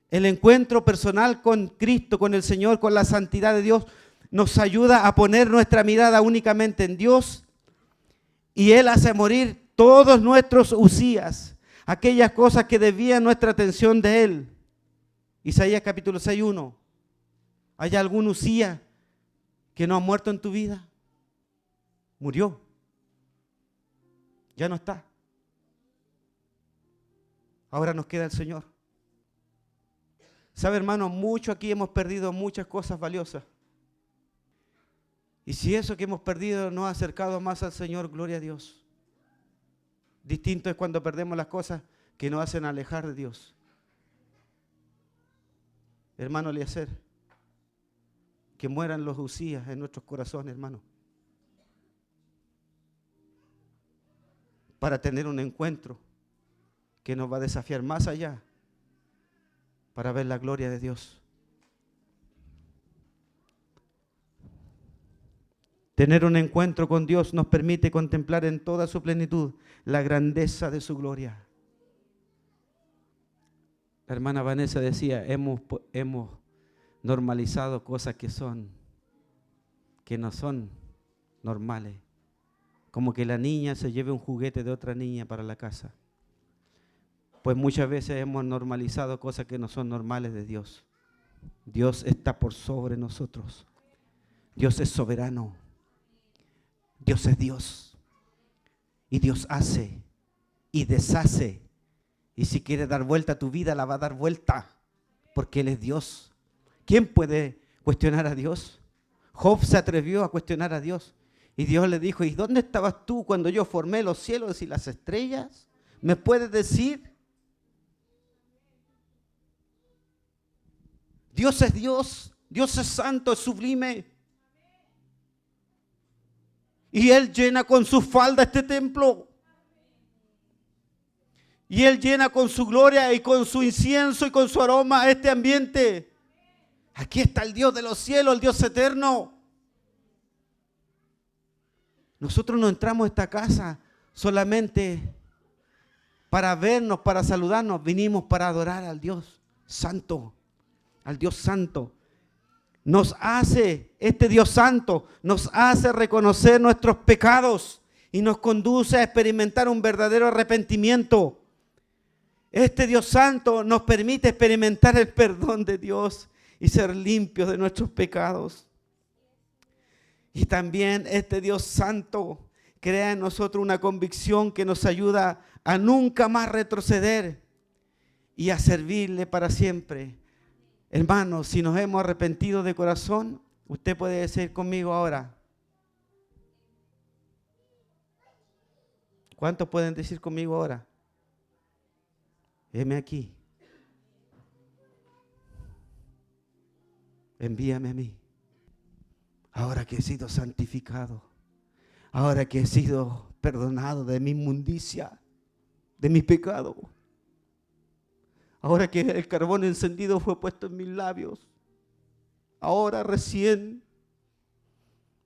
el encuentro personal con Cristo, con el Señor, con la santidad de Dios. Nos ayuda a poner nuestra mirada únicamente en Dios. Y Él hace morir todos nuestros Usías, aquellas cosas que desvían nuestra atención de Él. Isaías capítulo 6:1. ¿Hay algún Usías que no ha muerto en tu vida? Murió. Ya no está. Ahora nos queda el Señor. ¿Sabe, hermano? Mucho aquí hemos perdido muchas cosas valiosas. Y si eso que hemos perdido nos ha acercado más al Señor, gloria a Dios. Distinto es cuando perdemos las cosas que nos hacen alejar de Dios. Hermano Eliezer, que mueran los Usías en nuestros corazones, hermano. Para tener un encuentro que nos va a desafiar más allá, para ver la gloria de Dios. Tener un encuentro con Dios nos permite contemplar en toda su plenitud la grandeza de su gloria. La hermana Vanessa decía, hemos normalizado cosas que no son normales. Como que la niña se lleve un juguete de otra niña para la casa. Pues muchas veces hemos normalizado cosas que no son normales de Dios. Dios está por sobre nosotros. Dios es soberano. Dios es Dios. Y Dios hace y deshace. Y si quiere dar vuelta a tu vida, la va a dar vuelta. Porque Él es Dios. ¿Quién puede cuestionar a Dios? Job se atrevió a cuestionar a Dios. Y Dios le dijo, ¿y dónde estabas tú cuando yo formé los cielos y las estrellas? ¿Me puedes decir? Dios es Dios. Dios es santo, es sublime. Y Él llena con su falda este templo. Y Él llena con su gloria y con su incienso y con su aroma este ambiente. Aquí está el Dios de los cielos, el Dios eterno. Nosotros no entramos a esta casa solamente para vernos, para saludarnos. Vinimos para adorar al Dios santo, al Dios santo. Este Dios santo nos hace reconocer nuestros pecados y nos conduce a experimentar un verdadero arrepentimiento. Este Dios santo nos permite experimentar el perdón de Dios y ser limpios de nuestros pecados. Y también este Dios santo crea en nosotros una convicción que nos ayuda a nunca más retroceder y a servirle para siempre. Hermanos, si nos hemos arrepentido de corazón, usted puede decir conmigo ahora. ¿Cuántos pueden decir conmigo ahora? Heme aquí. Envíame a mí. Ahora que he sido santificado, ahora que he sido perdonado de mi inmundicia, de mi pecado, ahora que el carbón encendido fue puesto en mis labios, ahora recién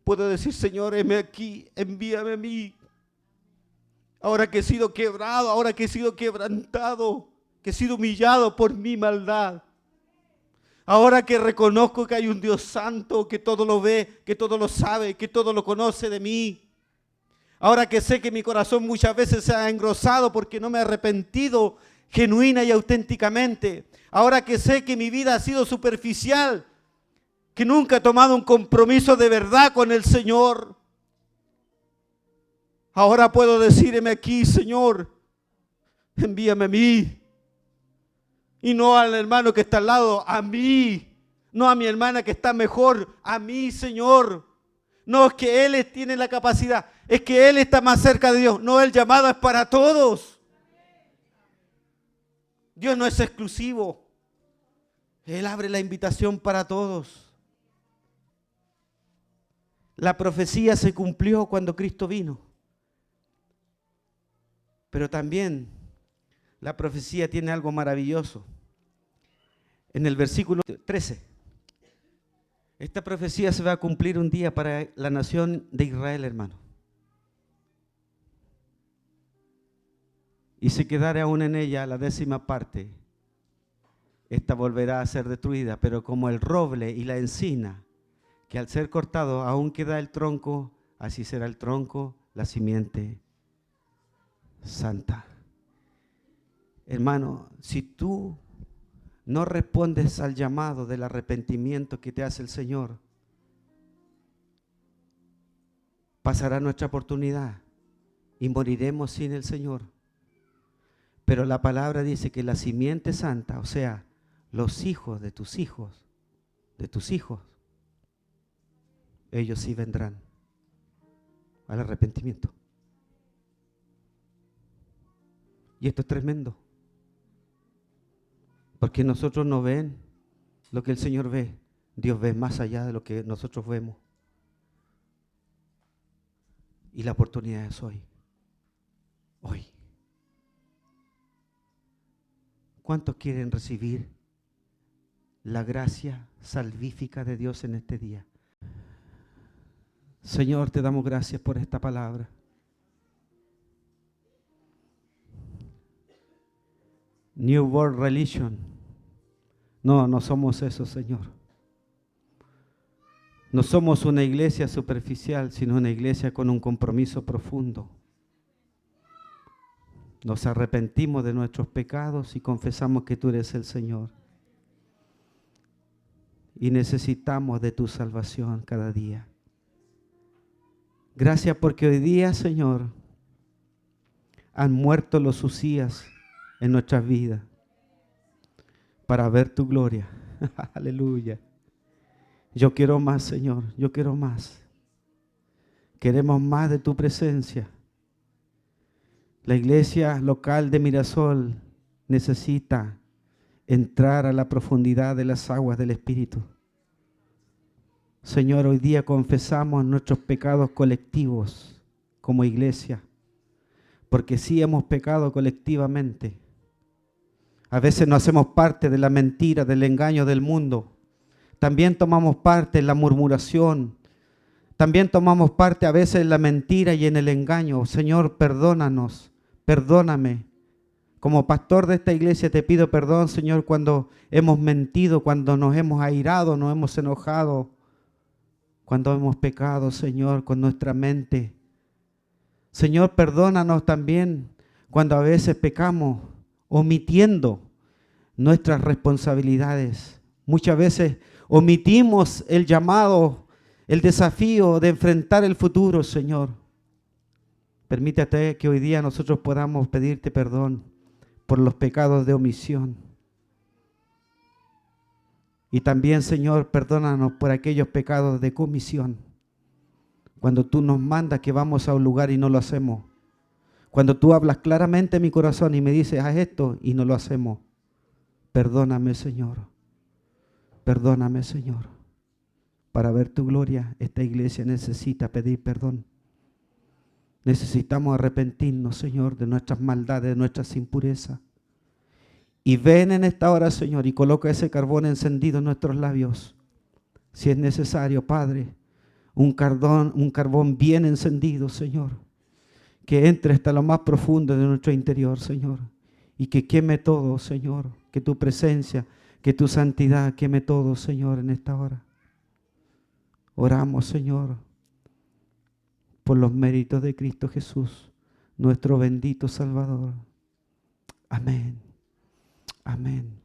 puedo decir, Señor, heme aquí, envíame a mí. Ahora que he sido quebrado, ahora que he sido quebrantado, que he sido humillado por mi maldad. Ahora que reconozco que hay un Dios santo, que todo lo ve, que todo lo sabe, que todo lo conoce de mí. Ahora que sé que mi corazón muchas veces se ha engrosado porque no me he arrepentido genuina y auténticamente. Ahora que sé que mi vida ha sido superficial, que nunca he tomado un compromiso de verdad con el Señor. Ahora puedo decirme aquí, Señor, envíame a mí. Y no al hermano que está al lado, a mí. No a mi hermana que está mejor, a mí, Señor. No es que Él tiene la capacidad, es que Él está más cerca de Dios. No, el llamado es para todos. Dios no es exclusivo. Él abre la invitación para todos. La profecía se cumplió cuando Cristo vino. Pero también la profecía tiene algo maravilloso. En el versículo 13, esta profecía se va a cumplir un día para la nación de Israel, hermano. Y si quedare aún en ella la 10ª parte, esta volverá a ser destruida, pero como el roble y la encina, que al ser cortado aún queda el tronco, así será el tronco, la simiente santa. Hermano, si tú no respondes al llamado del arrepentimiento que te hace el Señor, pasará nuestra oportunidad y moriremos sin el Señor. Pero la palabra dice que la simiente santa, o sea, los hijos de tus hijos, ellos sí vendrán al arrepentimiento. Y esto es tremendo. Porque nosotros no ven lo que el Señor ve. Dios ve más allá de lo que nosotros vemos. Y la oportunidad es hoy. Hoy. ¿Cuántos quieren recibir la gracia salvífica de Dios en este día? Señor, te damos gracias por esta palabra. New World Religion. No somos eso, Señor. No somos una iglesia superficial, sino una iglesia con un compromiso profundo. Nos arrepentimos de nuestros pecados y confesamos que tú eres el Señor. Y necesitamos de tu salvación cada día. Gracias porque hoy día, Señor, han muerto los Usías en nuestras vidas para ver tu gloria. Aleluya. Yo quiero más, Señor, yo quiero más. Queremos más de tu presencia. La iglesia local de Mirasol necesita entrar a la profundidad de las aguas del Espíritu. Señor, hoy día confesamos nuestros pecados colectivos como iglesia, porque sí hemos pecado colectivamente. A veces no hacemos parte de la mentira, del engaño del mundo. También tomamos parte en la murmuración. También tomamos parte a veces en la mentira y en el engaño. Señor, perdónanos, perdóname. Como pastor de esta iglesia te pido perdón, Señor, cuando hemos mentido, cuando nos hemos airado, nos hemos enojado, cuando hemos pecado, Señor, con nuestra mente. Señor, perdónanos también cuando a veces pecamos omitiendo nuestras responsabilidades. Muchas veces omitimos el llamado, el desafío de enfrentar el futuro, Señor. Permítete que hoy día nosotros podamos pedirte perdón por los pecados de omisión. Y también, Señor, perdónanos por aquellos pecados de comisión. Cuando tú nos mandas que vamos a un lugar y no lo hacemos. Cuando tú hablas claramente en mi corazón y me dices, haz esto y no lo hacemos. Perdóname, Señor. Perdóname, Señor. Para ver tu gloria, esta iglesia necesita pedir perdón. Necesitamos arrepentirnos, Señor, de nuestras maldades, de nuestras impurezas. Y ven en esta hora, Señor, y coloca ese carbón encendido en nuestros labios. Si es necesario, Padre, un carbón bien encendido, Señor, que entre hasta lo más profundo de nuestro interior, Señor, y que queme todo, Señor, que tu presencia, que tu santidad queme todo, Señor, en esta hora. Oramos, Señor, por los méritos de Cristo Jesús, nuestro bendito Salvador. Amén. Amén.